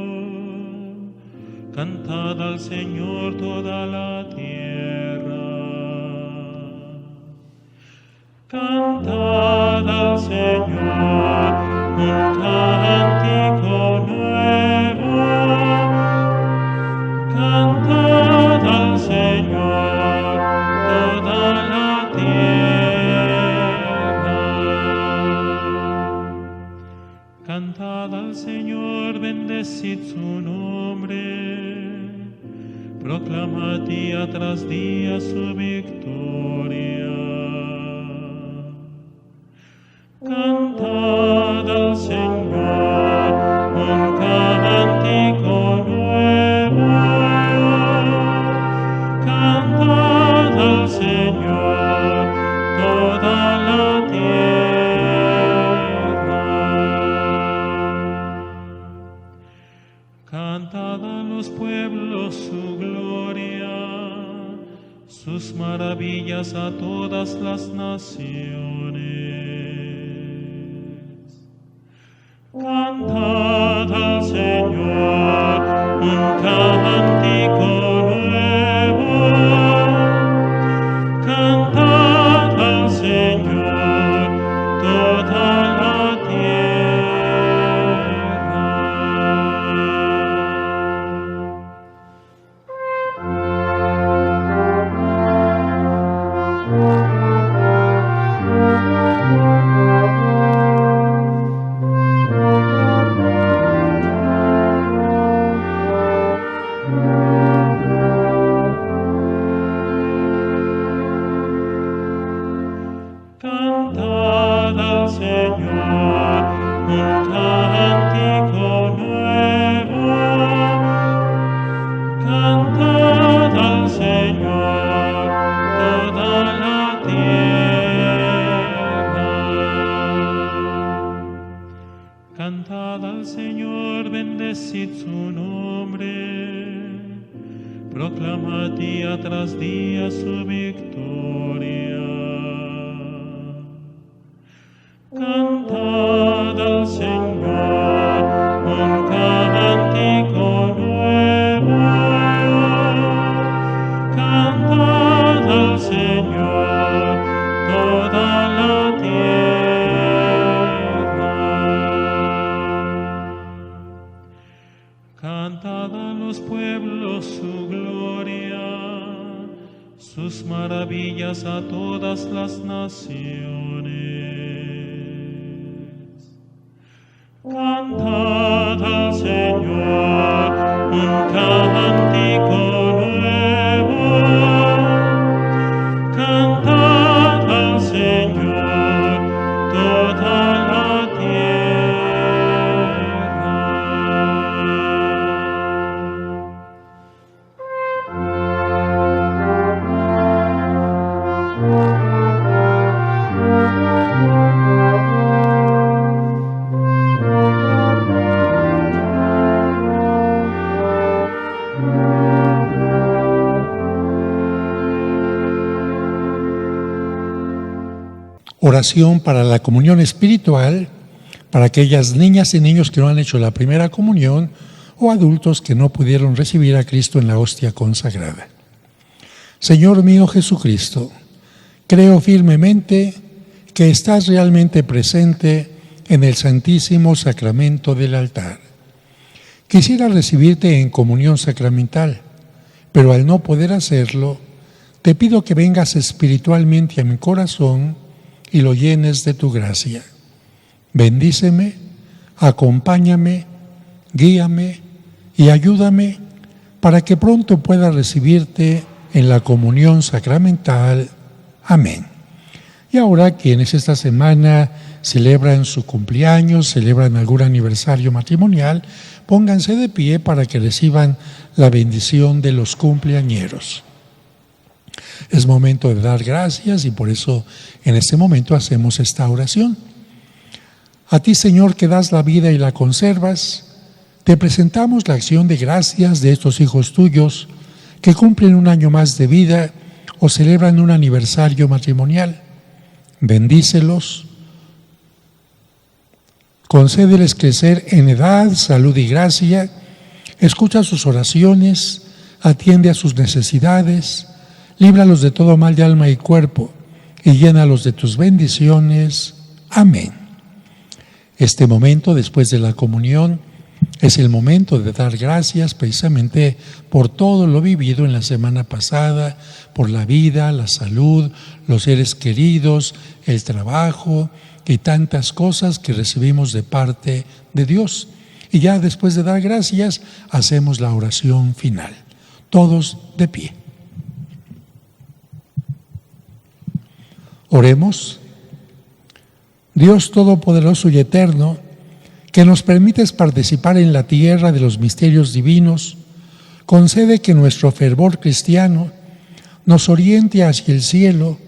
Cantad al Señor toda la tierra. Cantad al Señor un cántico nuevo. Cantad al Señor toda la tierra. Cantad al Señor, bendecid su nombre. Proclamad día tras día su victoria. Cantad al Señor un cántico nuevo. Cantad al Señor toda la tierra. Cantad a los pueblos su gloria, sus maravillas a todas las naciones. Cantad al Señor un cántico nuevo. Cantad al Señor toda la tierra. Cantad al Señor un cántico nuevo. Cantad al Señor toda la tierra. Cantad al Señor, bendecid su nombre. Proclamad día tras día su victoria. Cantad al Señor un cántico nuevo. Cantad al Señor toda la tierra. Cantad a los pueblos su gloria, sus maravillas a todas las naciones. Cantad al Señor un cántico nuevo. Cantad al Señor toda la tierra. Oración para la comunión espiritual, para aquellas niñas y niños que no han hecho la primera comunión o adultos que no pudieron recibir a Cristo en la hostia consagrada. Señor mío Jesucristo, creo firmemente que estás realmente presente en el Santísimo Sacramento del altar. Quisiera recibirte en comunión sacramental, pero al no poder hacerlo, te pido que vengas espiritualmente a mi corazón y lo llenes de tu gracia. Bendíceme, acompáñame, guíame y ayúdame para que pronto pueda recibirte en la comunión sacramental. Amén. Y ahora, quienes esta semana celebran su cumpleaños, celebran algún aniversario matrimonial, pónganse de pie para que reciban la bendición de los cumpleañeros. Es momento de dar gracias y por eso en este momento hacemos esta oración. A ti, Señor, que das la vida y la conservas, te presentamos la acción de gracias de estos hijos tuyos que cumplen un año más de vida o celebran un aniversario matrimonial. Bendícelos, concédeles crecer en edad, salud y gracia, escucha sus oraciones, atiende a sus necesidades, líbralos de todo mal de alma y cuerpo, y llénalos de tus bendiciones. Amén. Este momento, después de la comunión, es el momento de dar gracias precisamente por todo lo vivido en la semana pasada, por la vida, la salud, los seres queridos, el trabajo y tantas cosas que recibimos de parte de Dios. Y ya después de dar gracias, hacemos la oración final. Todos de pie. Oremos. Dios Todopoderoso y Eterno, que nos permites participar en la tierra de los misterios divinos, concede que nuestro fervor cristiano nos oriente hacia el cielo,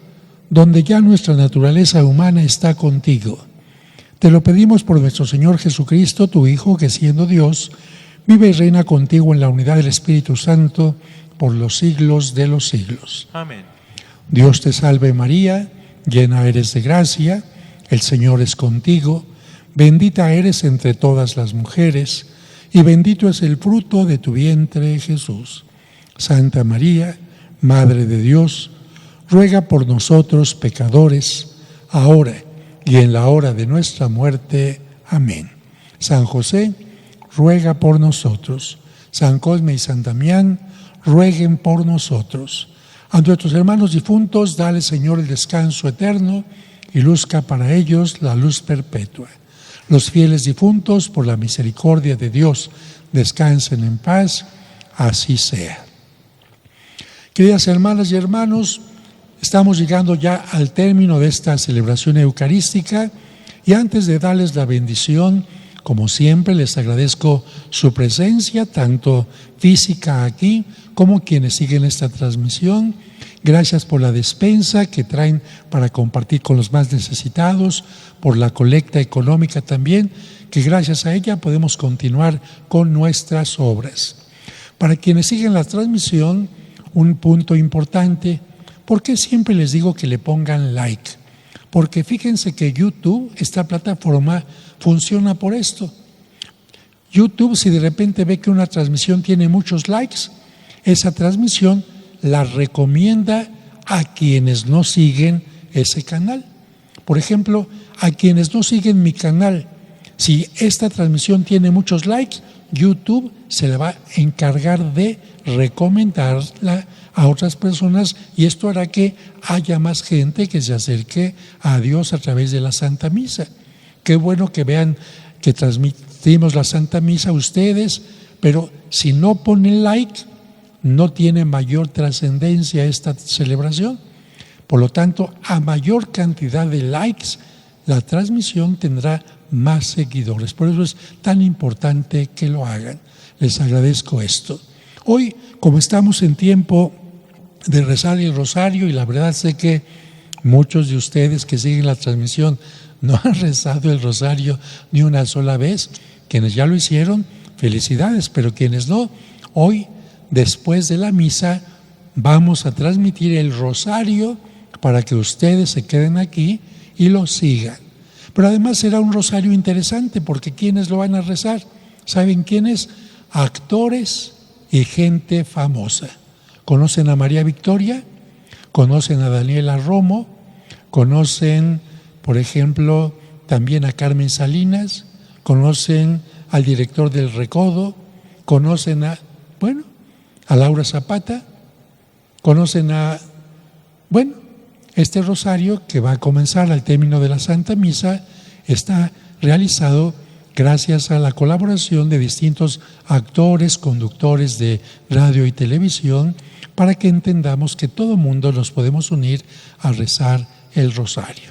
donde ya nuestra naturaleza humana está contigo. Te lo pedimos por nuestro Señor Jesucristo, tu Hijo, que siendo Dios, vive y reina contigo en la unidad del Espíritu Santo por los siglos de los siglos. Amén. Dios te salve María, llena eres de gracia, el Señor es contigo, bendita eres entre todas las mujeres, y bendito es el fruto de tu vientre, Jesús. Santa María, Madre de Dios, ruega por nosotros pecadores, ahora y en la hora de nuestra muerte. Amén. San José, ruega por nosotros. San Cosme y San Damián, rueguen por nosotros. A nuestros hermanos difuntos, dale, Señor, el descanso eterno, y luzca para ellos la luz perpetua. Los fieles difuntos, por la misericordia de Dios, descansen en paz, así sea. Queridas hermanas y hermanos, estamos llegando ya al término de esta celebración eucarística, y antes de darles la bendición, como siempre, les agradezco su presencia, tanto física aquí como quienes siguen esta transmisión. Gracias por la despensa que traen para compartir con los más necesitados, por la colecta económica también, que gracias a ella podemos continuar con nuestras obras. Para quienes siguen la transmisión, un punto importante: ¿por qué siempre les digo que le pongan like? Porque fíjense que YouTube, esta plataforma, funciona por esto. YouTube, si de repente ve que una transmisión tiene muchos likes, esa transmisión la recomienda a quienes no siguen ese canal. Por ejemplo, a quienes no siguen mi canal, si esta transmisión tiene muchos likes, YouTube se le va a encargar de recomendarla a otras personas, y esto hará que haya más gente que se acerque a Dios a través de la Santa Misa. Qué bueno que vean que transmitimos la Santa Misa a ustedes, pero si no ponen like, no tiene mayor trascendencia esta celebración. Por lo tanto, a mayor cantidad de likes, la transmisión tendrá más seguidores. Por eso es tan importante que lo hagan. Les agradezco esto. Hoy, como estamos en tiempo de rezar el rosario, y la verdad sé que muchos de ustedes que siguen la transmisión no han rezado el rosario ni una sola vez. Quienes ya lo hicieron, felicidades, pero quienes no, hoy, después de la misa, vamos a transmitir el rosario para que ustedes se queden aquí y lo sigan. Pero además será un rosario interesante, porque ¿quiénes lo van a rezar? ¿Saben quiénes? Actores y gente famosa. ¿Conocen a María Victoria? ¿Conocen a Daniela Romo? ¿Conocen, por ejemplo, también a Carmen Salinas? ¿Conocen al director del Recodo? ¿Conocen a Laura Zapata? ¿Conocen este rosario que va a comenzar al término de la Santa Misa está realizado gracias a la colaboración de distintos actores, conductores de radio y televisión, para que entendamos que todo mundo nos podemos unir a rezar el rosario.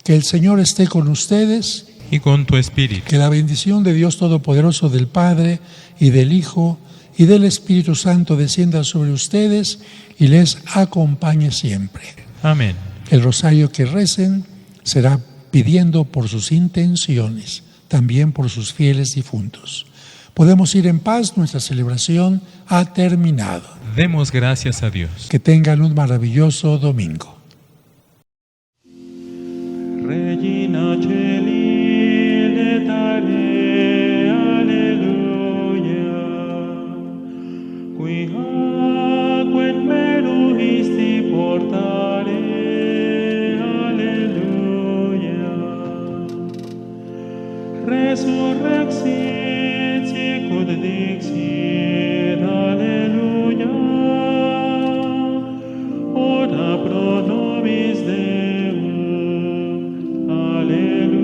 Que el Señor esté con ustedes Y con tu espíritu. que la bendición de Dios Todopoderoso, del Padre y del Hijo y del Espíritu Santo descienda sobre ustedes y les acompañe siempre. Amén. El rosario que recen será pidiendo por sus intenciones, también por sus fieles difuntos. Podemos ir en paz, nuestra celebración ha terminado. Demos gracias a Dios. Que tengan un maravilloso domingo. Regina Celi letare, alleluia, qui aquet meruisti portare, resurrexit, sicut dixit, Alleluia. Ora pro nobis Deum, Alleluia.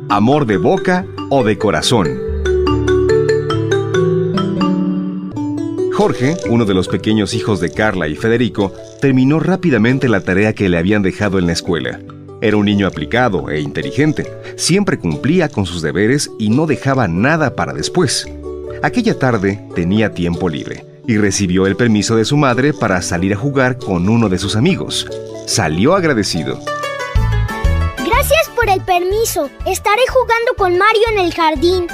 Amor de boca o de corazón. Jorge, uno de los pequeños hijos de Carla y Federico, terminó rápidamente la tarea que le habían dejado en la escuela. Era un niño aplicado e inteligente, siempre cumplía con sus deberes y no dejaba nada para después. Aquella tarde tenía tiempo libre y recibió el permiso de su madre para salir a jugar con uno de sus amigos. Salió agradecido. Gracias por el permiso. Estaré jugando con Mario en el jardín.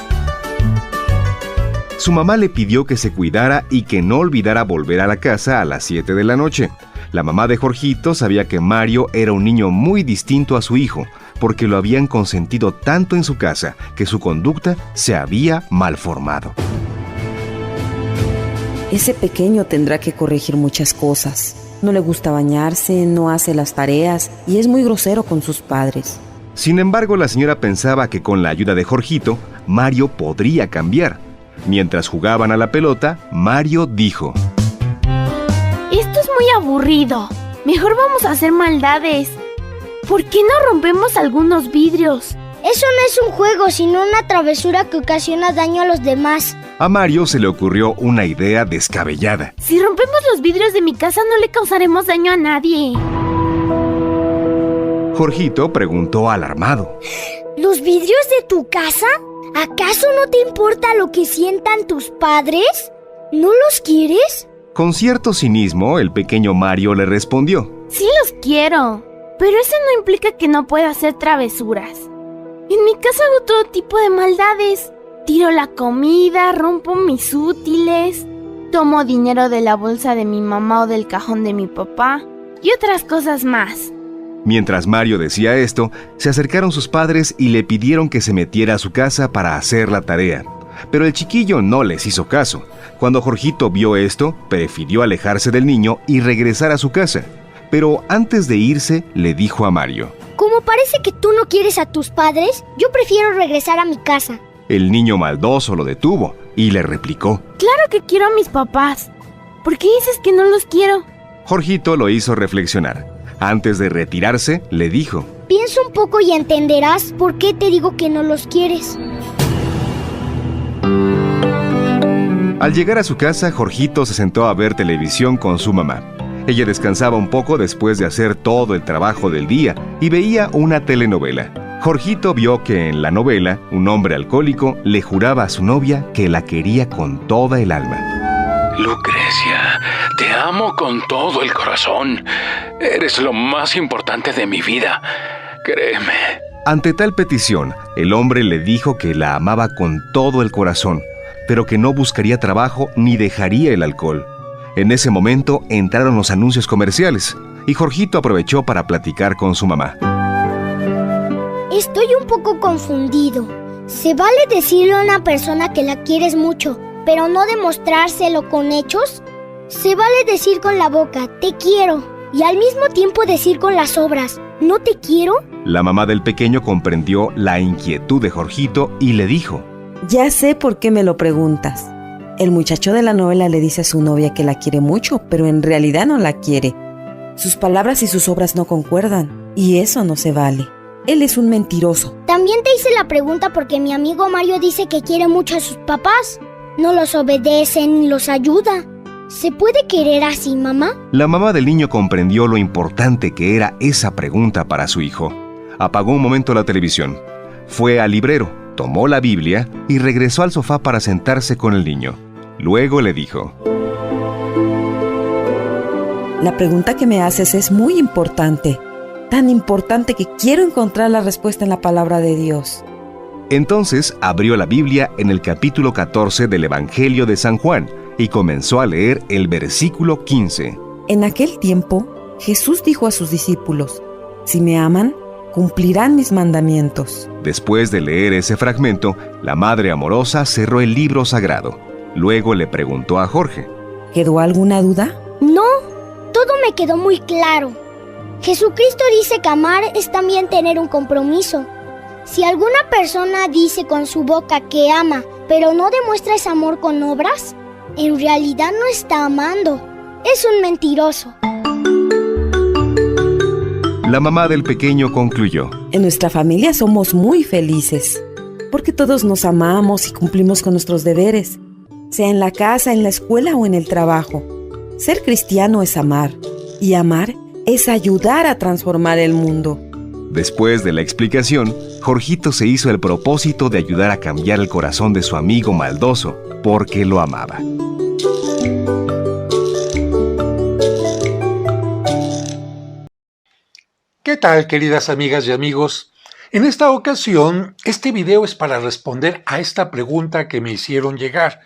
Su mamá le pidió que se cuidara y que no olvidara volver a la casa a las 7 de la noche. La mamá de Jorgito sabía que Mario era un niño muy distinto a su hijo, porque lo habían consentido tanto en su casa que su conducta se había malformado. Ese pequeño tendrá que corregir muchas cosas. No le gusta bañarse, no hace las tareas y es muy grosero con sus padres. Sin embargo, la señora pensaba que con la ayuda de Jorgito, Mario podría cambiar. Mientras jugaban a la pelota, Mario dijo: Esto es muy aburrido. Mejor vamos a hacer maldades. ¿Por qué no rompemos algunos vidrios? Eso no es un juego, sino una travesura que ocasiona daño a los demás. A Mario se le ocurrió una idea descabellada. Si rompemos los vidrios de mi casa, no le causaremos daño a nadie. Jorgito preguntó alarmado: ¿Los vidrios de tu casa? ¿Acaso no te importa lo que sientan tus padres? ¿No los quieres? Con cierto cinismo, el pequeño Mario le respondió: Sí los quiero, pero eso no implica que no pueda hacer travesuras. En mi casa hago todo tipo de maldades. Tiro la comida, rompo mis útiles, tomo dinero de la bolsa de mi mamá o del cajón de mi papá y otras cosas más. Mientras Mario decía esto, se acercaron sus padres y le pidieron que se metiera a su casa para hacer la tarea. Pero el chiquillo no les hizo caso. Cuando Jorgito vio esto, prefirió alejarse del niño y regresar a su casa. Pero antes de irse, le dijo a Mario: Como parece que tú no quieres a tus padres, yo prefiero regresar a mi casa. El niño maldoso lo detuvo y le replicó: Claro que quiero a mis papás. ¿Por qué dices que no los quiero? Jorgito lo hizo reflexionar. Antes de retirarse, le dijo: Piensa un poco y entenderás por qué te digo que no los quieres. Al llegar a su casa, Jorgito se sentó a ver televisión con su mamá. Ella descansaba un poco después de hacer todo el trabajo del día y veía una telenovela. Jorgito vio que en la novela, un hombre alcohólico le juraba a su novia que la quería con toda el alma. Lucrecia, te amo con todo el corazón. Eres lo más importante de mi vida. Créeme. Ante tal petición, el hombre le dijo que la amaba con todo el corazón, pero que no buscaría trabajo ni dejaría el alcohol. En ese momento entraron los anuncios comerciales y Jorgito aprovechó para platicar con su mamá. Estoy un poco confundido. ¿Se vale decirle a una persona que la quieres mucho, pero no demostrárselo con hechos? ¿Se vale decir con la boca, te quiero, y al mismo tiempo decir con las obras, no te quiero? La mamá del pequeño comprendió la inquietud de Jorgito y le dijo: Ya sé por qué me lo preguntas. El muchacho de la novela le dice a su novia que la quiere mucho, pero en realidad no la quiere. Sus palabras y sus obras no concuerdan, y eso no se vale. Él es un mentiroso. También te hice la pregunta porque mi amigo Mario dice que quiere mucho a sus papás. No los obedece ni los ayuda. ¿Se puede querer así, mamá? La mamá del niño comprendió lo importante que era esa pregunta para su hijo. Apagó un momento la televisión, fue al librero, tomó la Biblia y regresó al sofá para sentarse con el niño. Luego le dijo: La pregunta que me haces es muy importante, tan importante que quiero encontrar la respuesta en la palabra de Dios. Entonces abrió la Biblia en el capítulo 14 del Evangelio de San Juan y comenzó a leer el versículo 15. En aquel tiempo, Jesús dijo a sus discípulos: Si me aman, cumplirán mis mandamientos. Después de leer ese fragmento, la madre amorosa cerró el libro sagrado. Luego le preguntó a Jorge: ¿Quedó alguna duda? No, todo me quedó muy claro. Jesucristo dice que amar es también tener un compromiso. Si alguna persona dice con su boca que ama, pero no demuestra ese amor con obras, en realidad no está amando. Es un mentiroso. La mamá del pequeño concluyó: En nuestra familia somos muy felices, porque todos nos amamos y cumplimos con nuestros deberes, sea en la casa, en la escuela o en el trabajo. Ser cristiano es amar, y amar es ayudar a transformar el mundo. Después de la explicación, Jorgito se hizo el propósito de ayudar a cambiar el corazón de su amigo maldoso, porque lo amaba. ¿Qué tal, queridas amigas y amigos? En esta ocasión, este video es para responder a esta pregunta que me hicieron llegar.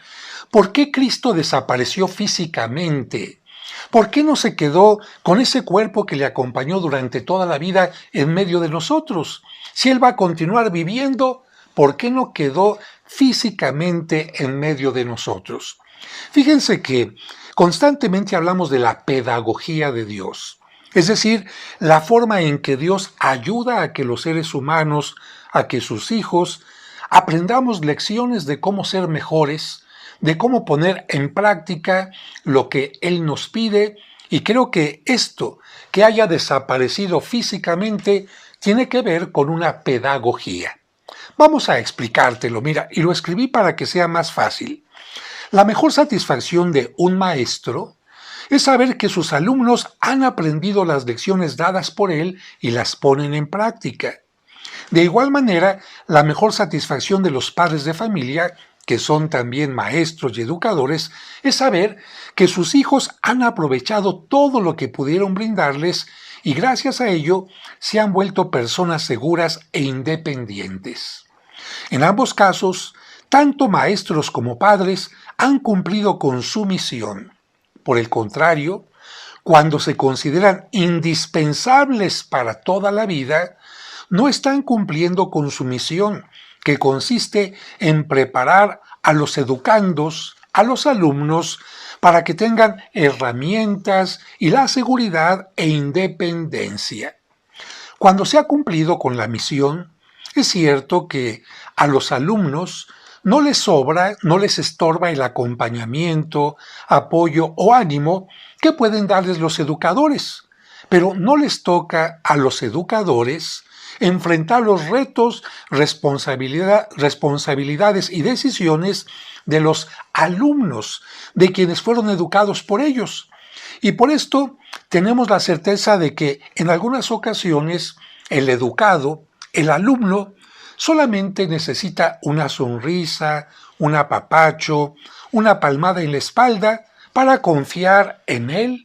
¿Por qué Cristo desapareció físicamente? ¿Por qué no se quedó con ese cuerpo que le acompañó durante toda la vida en medio de nosotros? Si Él va a continuar viviendo, ¿por qué no quedó físicamente en medio de nosotros? Fíjense que constantemente hablamos de la pedagogía de Dios. Es decir, la forma en que Dios ayuda a que los seres humanos, a que sus hijos, aprendamos lecciones de cómo ser mejores, de cómo poner en práctica lo que Él nos pide, y creo que esto, que haya desaparecido físicamente, tiene que ver con una pedagogía. Vamos a explicártelo, mira, y lo escribí para que sea más fácil. La mejor satisfacción de un maestro es saber que sus alumnos han aprendido las lecciones dadas por él y las ponen en práctica. De igual manera, la mejor satisfacción de los padres de familia, que son también maestros y educadores, es saber que sus hijos han aprovechado todo lo que pudieron brindarles y gracias a ello se han vuelto personas seguras e independientes. En ambos casos, tanto maestros como padres han cumplido con su misión. Por el contrario, cuando se consideran indispensables para toda la vida, no están cumpliendo con su misión, que consiste en preparar a los educandos, a los alumnos, para que tengan herramientas y la seguridad e independencia. Cuando se ha cumplido con la misión, es cierto que a los alumnos no les sobra, no les estorba el acompañamiento, apoyo o ánimo que pueden darles los educadores, pero no les toca a los educadores enfrentar los retos, responsabilidades y decisiones de los alumnos, de quienes fueron educados por ellos. Y por esto tenemos la certeza de que en algunas ocasiones el educado, el alumno, solamente necesita una sonrisa, un apapacho, una palmada en la espalda para confiar en él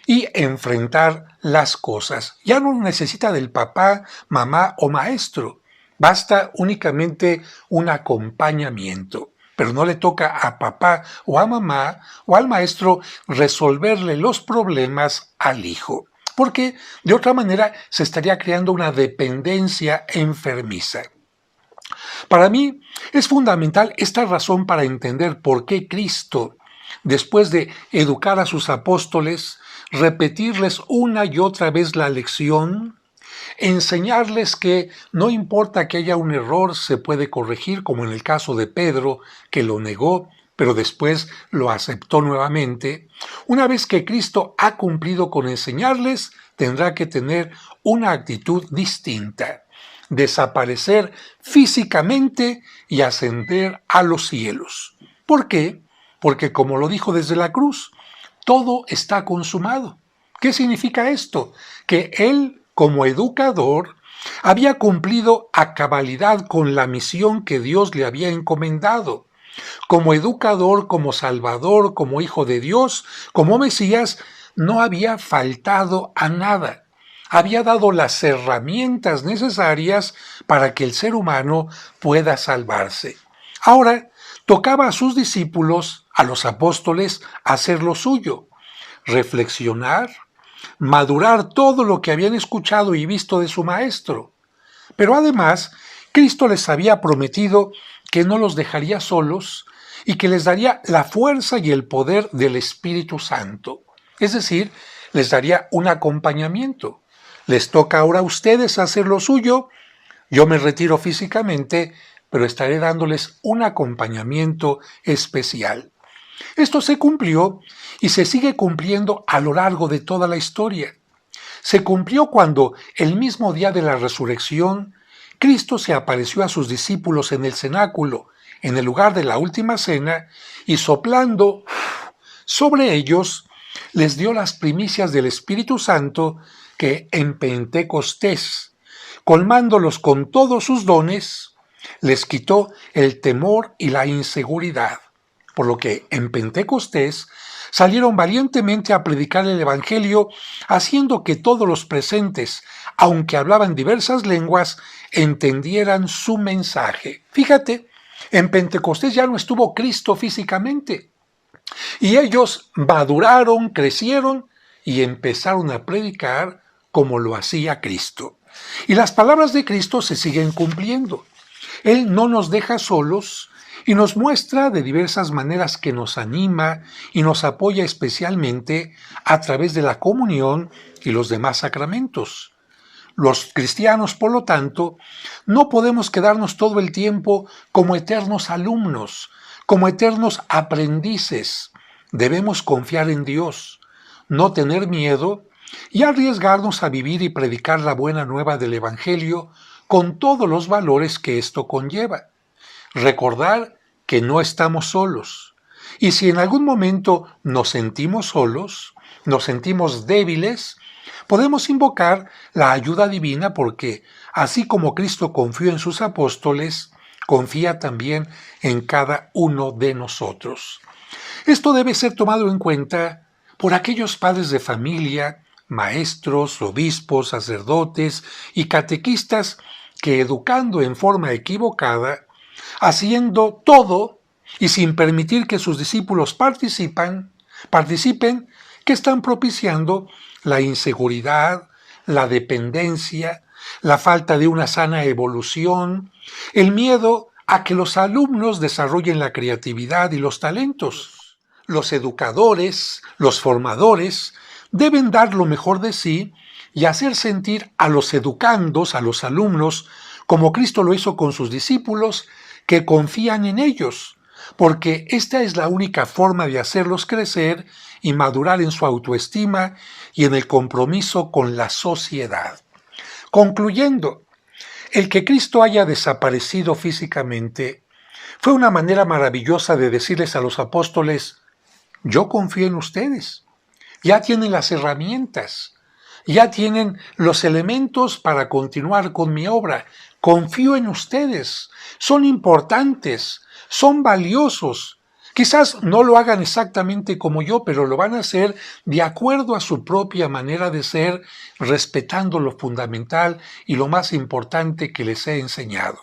y enfrentar las cosas. Ya no necesita del papá, mamá o maestro. Basta únicamente un acompañamiento. Pero no le toca a papá o a mamá o al maestro resolverle los problemas al hijo. Porque de otra manera se estaría creando una dependencia enfermiza. Para mí es fundamental esta razón para entender por qué Cristo, después de educar a sus apóstoles, repetirles una y otra vez la lección, enseñarles que no importa que haya un error, se puede corregir, como en el caso de Pedro, que lo negó, pero después lo aceptó nuevamente. Una vez que Cristo ha cumplido con enseñarles, tendrá que tener una actitud distinta. Desaparecer físicamente y ascender a los cielos. ¿Por qué? Porque como lo dijo desde la cruz, todo está consumado. ¿Qué significa esto? Que él, como educador, había cumplido a cabalidad con la misión que Dios le había encomendado. Como educador, como Salvador, como Hijo de Dios, como Mesías, no había faltado a nada. Había dado las herramientas necesarias para que el ser humano pueda salvarse. Ahora, tocaba a sus discípulos, a los apóstoles, hacer lo suyo, reflexionar, madurar todo lo que habían escuchado y visto de su Maestro. Pero además, Cristo les había prometido que no los dejaría solos y que les daría la fuerza y el poder del Espíritu Santo. Es decir, les daría un acompañamiento. Les toca ahora a ustedes hacer lo suyo. Yo me retiro físicamente, pero estaré dándoles un acompañamiento especial. Esto se cumplió y se sigue cumpliendo a lo largo de toda la historia. Se cumplió cuando, el mismo día de la resurrección, Cristo se apareció a sus discípulos en el cenáculo, en el lugar de la última cena, y soplando sobre ellos, les dio las primicias del Espíritu Santo que en Pentecostés, colmándolos con todos sus dones, les quitó el temor y la inseguridad. Por lo que en Pentecostés salieron valientemente a predicar el Evangelio, haciendo que todos los presentes, aunque hablaban diversas lenguas, entendieran su mensaje. Fíjate, en Pentecostés ya no estuvo Cristo físicamente, y ellos maduraron, crecieron y empezaron a predicar como lo hacía Cristo. Y las palabras de Cristo se siguen cumpliendo. Él no nos deja solos y nos muestra de diversas maneras que nos anima y nos apoya especialmente a través de la comunión y los demás sacramentos. Los cristianos, por lo tanto, no podemos quedarnos todo el tiempo como eternos alumnos, como eternos aprendices. Debemos confiar en Dios, no tener miedo y arriesgarnos a vivir y predicar la buena nueva del Evangelio con todos los valores que esto conlleva. Recordar que no estamos solos. Y si en algún momento nos sentimos solos, nos sentimos débiles, podemos invocar la ayuda divina porque, así como Cristo confió en sus apóstoles, confía también en cada uno de nosotros. Esto debe ser tomado en cuenta por aquellos padres de familia, maestros, obispos, sacerdotes y catequistas que, educando en forma equivocada, haciendo todo y sin permitir que sus discípulos participen, que están propiciando la inseguridad, la dependencia, la falta de una sana evolución, el miedo a que los alumnos desarrollen la creatividad y los talentos. Los educadores, los formadores, deben dar lo mejor de sí y hacer sentir a los educandos, a los alumnos, como Cristo lo hizo con sus discípulos, que confían en ellos, porque esta es la única forma de hacerlos crecer y madurar en su autoestima y en el compromiso con la sociedad. Concluyendo, el que Cristo haya desaparecido físicamente fue una manera maravillosa de decirles a los apóstoles: yo confío en ustedes, ya tienen las herramientas, ya tienen los elementos para continuar con mi obra, confío en ustedes, son importantes, son valiosos. Quizás no lo hagan exactamente como yo, pero lo van a hacer de acuerdo a su propia manera de ser, respetando lo fundamental y lo más importante que les he enseñado.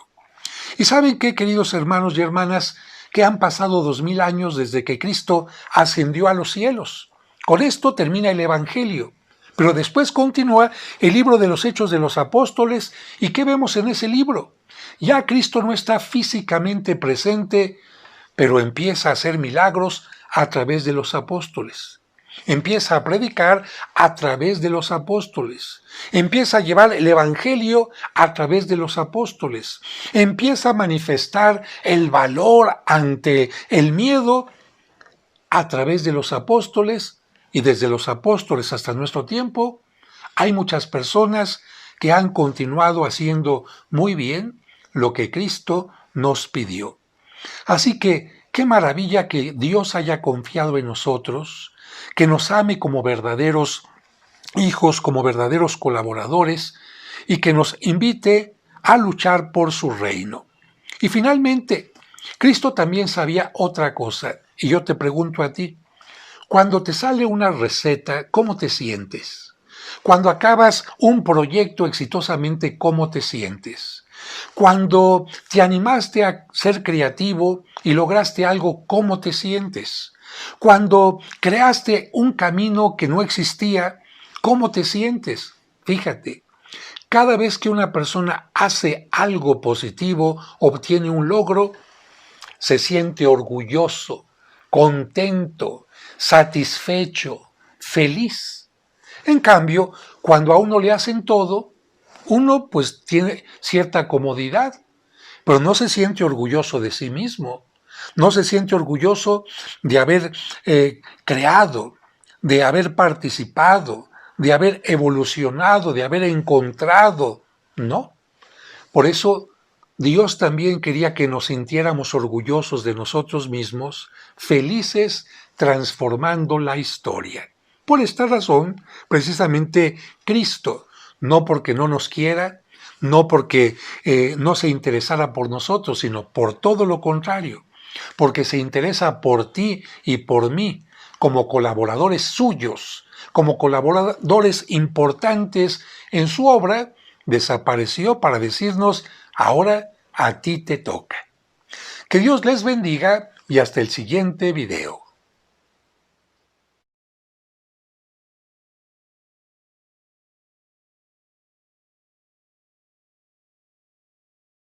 ¿Y saben qué, queridos hermanos y hermanas? Que han pasado 2000 años desde que Cristo ascendió a los cielos. Con esto termina el Evangelio. Pero después continúa el libro de los Hechos de los Apóstoles. ¿Y qué vemos en ese libro? Ya Cristo no está físicamente presente, pero empieza a hacer milagros a través de los apóstoles. Empieza a predicar a través de los apóstoles. Empieza a llevar el Evangelio a través de los apóstoles. Empieza a manifestar el valor ante el miedo a través de los apóstoles. Y desde los apóstoles hasta nuestro tiempo, hay muchas personas que han continuado haciendo muy bien lo que Cristo nos pidió. Así que, qué maravilla que Dios haya confiado en nosotros, que nos ame como verdaderos hijos, como verdaderos colaboradores, y que nos invite a luchar por su reino. Y finalmente, Cristo también sabía otra cosa, y yo te pregunto a ti, cuando te sale una receta, ¿cómo te sientes? Cuando acabas un proyecto exitosamente, ¿cómo te sientes? Cuando te animaste a ser creativo y lograste algo, ¿cómo te sientes? Cuando creaste un camino que no existía, ¿cómo te sientes? Fíjate, cada vez que una persona hace algo positivo, obtiene un logro, se siente orgulloso, contento, satisfecho, feliz. En cambio, cuando a uno le hacen todo, uno pues tiene cierta comodidad, pero no se siente orgulloso de sí mismo, no se siente orgulloso de haber creado, de haber participado, de haber evolucionado, de haber encontrado, ¿no? Por eso Dios también quería que nos sintiéramos orgullosos de nosotros mismos, felices transformando la historia. Por esta razón, precisamente Cristo, no porque no nos quiera, no porque no se interesara por nosotros, sino por todo lo contrario, porque se interesa por ti y por mí, como colaboradores suyos, como colaboradores importantes en su obra, desapareció para decirnos, ahora a ti te toca. Que Dios les bendiga y hasta el siguiente video.